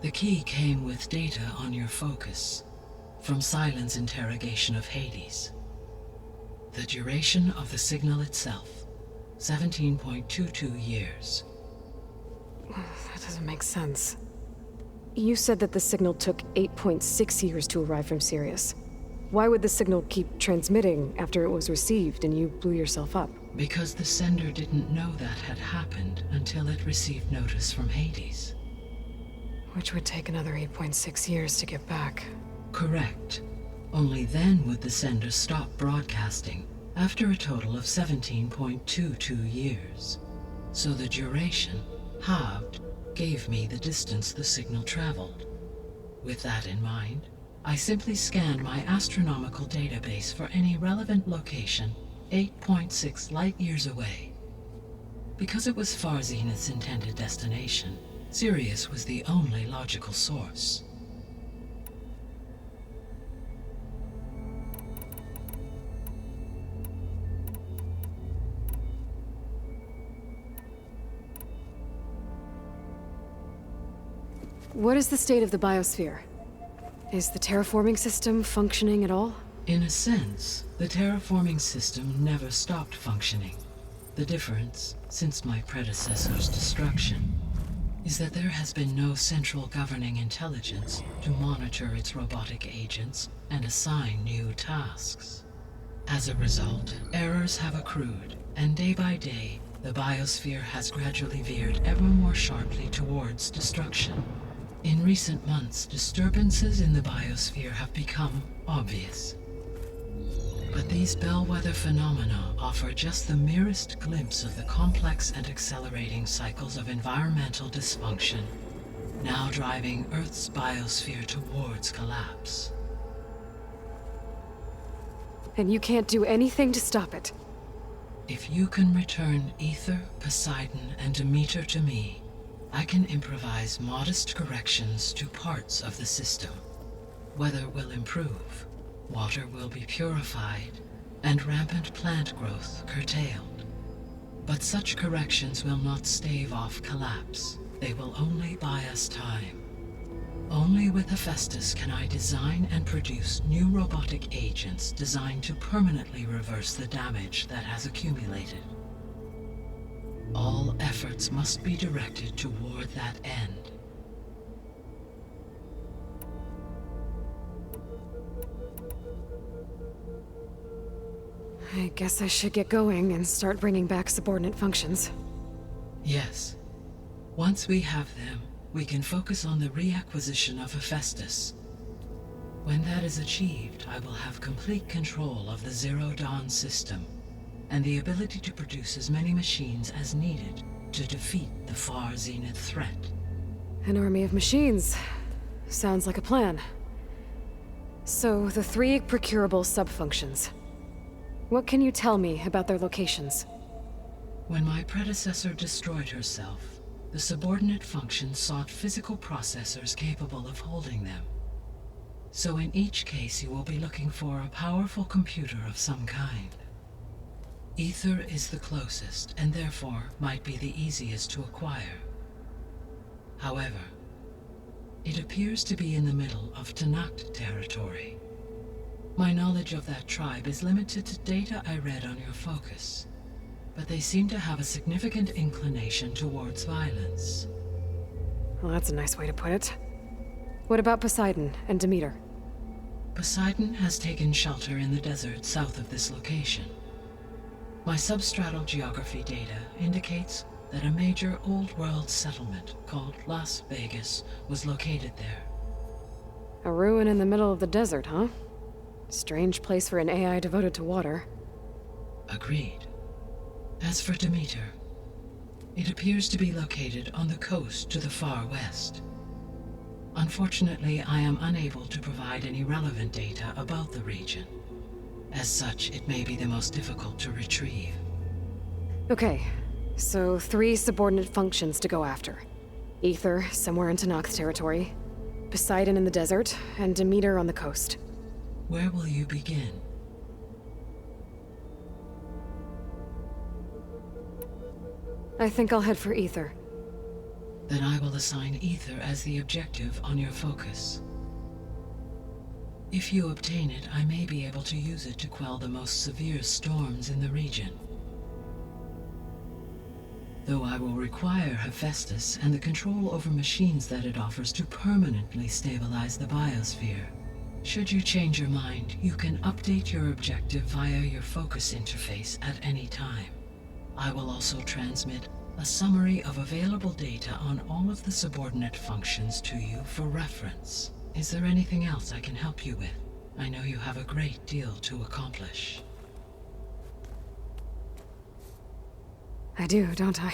The key came with data on your focus, from Silent's interrogation of Hades. The duration of the signal itself, 17.22 years. That doesn't make sense. You said that the signal took 8.6 years to arrive from Sirius. Why would the signal keep transmitting after it was received and you blew yourself up? Because the sender didn't know that had happened until it received notice from Hades. Which would take another 8.6 years to get back. Correct. Only then would the sender stop broadcasting, after a total of 17.22 years. So the duration, halved, gave me the distance the signal traveled. With that in mind, I simply scanned my astronomical database for any relevant location 8.6 light-years away. Because it was Far Zenith's intended destination, Sirius was the only logical source. What is the state of the biosphere? Is the terraforming system functioning at all? In a sense, the terraforming system never stopped functioning. The difference, since my predecessor's destruction, is that there has been no central governing intelligence to monitor its robotic agents and assign new tasks. As a result, errors have accrued, and day by day, the biosphere has gradually veered ever more sharply towards destruction. In recent months, disturbances in the biosphere have become obvious. But these bellwether phenomena offer just the merest glimpse of the complex and accelerating cycles of environmental dysfunction, now driving Earth's biosphere towards collapse. And you can't do anything to stop it? If you can return Ether, Poseidon, and Demeter to me, I can improvise modest corrections to parts of the system. Weather will improve, water will be purified, and rampant plant growth curtailed. But such corrections will not stave off collapse. They will only buy us time. Only with Hephaestus can I design and produce new robotic agents designed to permanently reverse the damage that has accumulated. All efforts must be directed toward that end. I guess I should get going and start bringing back subordinate functions. Yes. Once we have them, we can focus on the reacquisition of Hephaestus. When that is achieved, I will have complete control of the Zero Dawn system, and the ability to produce as many machines as needed to defeat the Far Zenith threat. An army of machines. Sounds like a plan. So, the 3 procurable sub-functions. What can you tell me about their locations? When my predecessor destroyed herself, the subordinate functions sought physical processors capable of holding them. So in each case you will be looking for a powerful computer of some kind. Ether is the closest, and therefore might be the easiest to acquire. However, it appears to be in the middle of Tanakh territory. My knowledge of that tribe is limited to data I read on your focus, but they seem to have a significant inclination towards violence. Well, that's a nice way to put it. What about Poseidon and Demeter? Poseidon has taken shelter in the desert south of this location. My substratal geography data indicates that a major old-world settlement called Las Vegas was located there. A ruin in the middle of the desert, huh? Strange place for an AI devoted to water. Agreed. As for Demeter, it appears to be located on the coast to the far west. Unfortunately, I am unable to provide any relevant data about the region. As such, it may be the most difficult to retrieve. Okay, so 3 subordinate functions to go after. Ether, somewhere in Tanakh territory, Poseidon in the desert, and Demeter on the coast. Where will you begin? I think I'll head for Ether. Then I will assign Ether as the objective on your focus. If you obtain it, I may be able to use it to quell the most severe storms in the region. though I will require Hephaestus and the control over machines that it offers to permanently stabilize the biosphere. Should you change your mind, you can update your objective via your focus interface at any time. I will also transmit a summary of available data on all of the subordinate functions to you for reference. Is there anything else I can help you with? I know you have a great deal to accomplish. I do, don't I?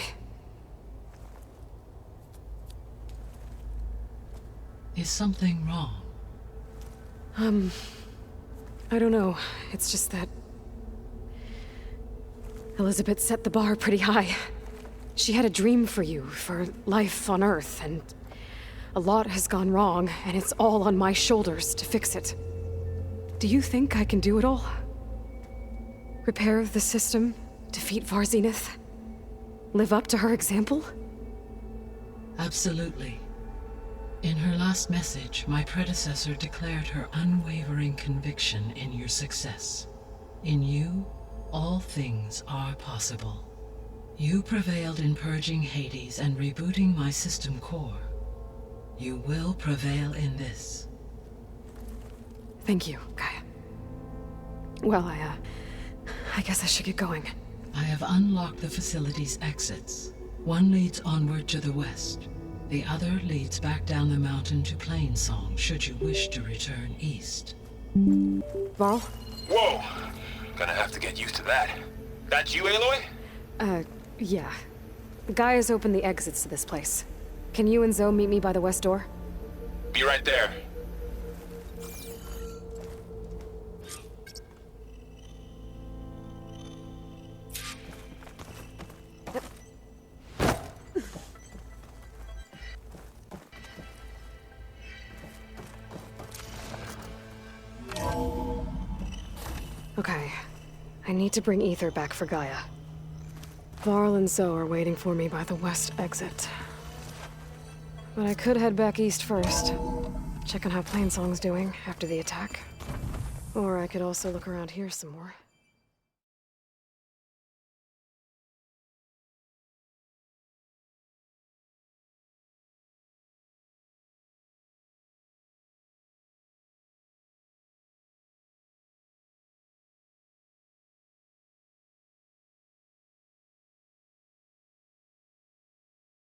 Is something wrong? I don't know. It's just that Elizabeth set the bar pretty high. She had a dream for you, for life on Earth, and a lot has gone wrong, and it's all on my shoulders to fix it. Do you think I can do it all? Repair the system, defeat Varzinith, live up to her example? Absolutely. In her last message, my predecessor declared her unwavering conviction in your success. In you, all things are possible. You prevailed in purging Hades and rebooting my system core. You will prevail in this. Thank you, Gaia. Well, I guess I should get going. I have unlocked the facility's exits. One leads onward to the west. The other leads back down the mountain to Plainsong, should you wish to return east. Varl? Whoa! Gonna have to get used to that. That's you, Aloy? Yeah. Gaia's opened the exits to this place. Can you and Zoe meet me by the west door? Be right there. Okay. I need to bring Ether back for Gaia. Varl and Zoe are waiting for me by the west exit. But I could head back east first. Check on how Plainsong's doing after the attack. Or I could also look around here some more.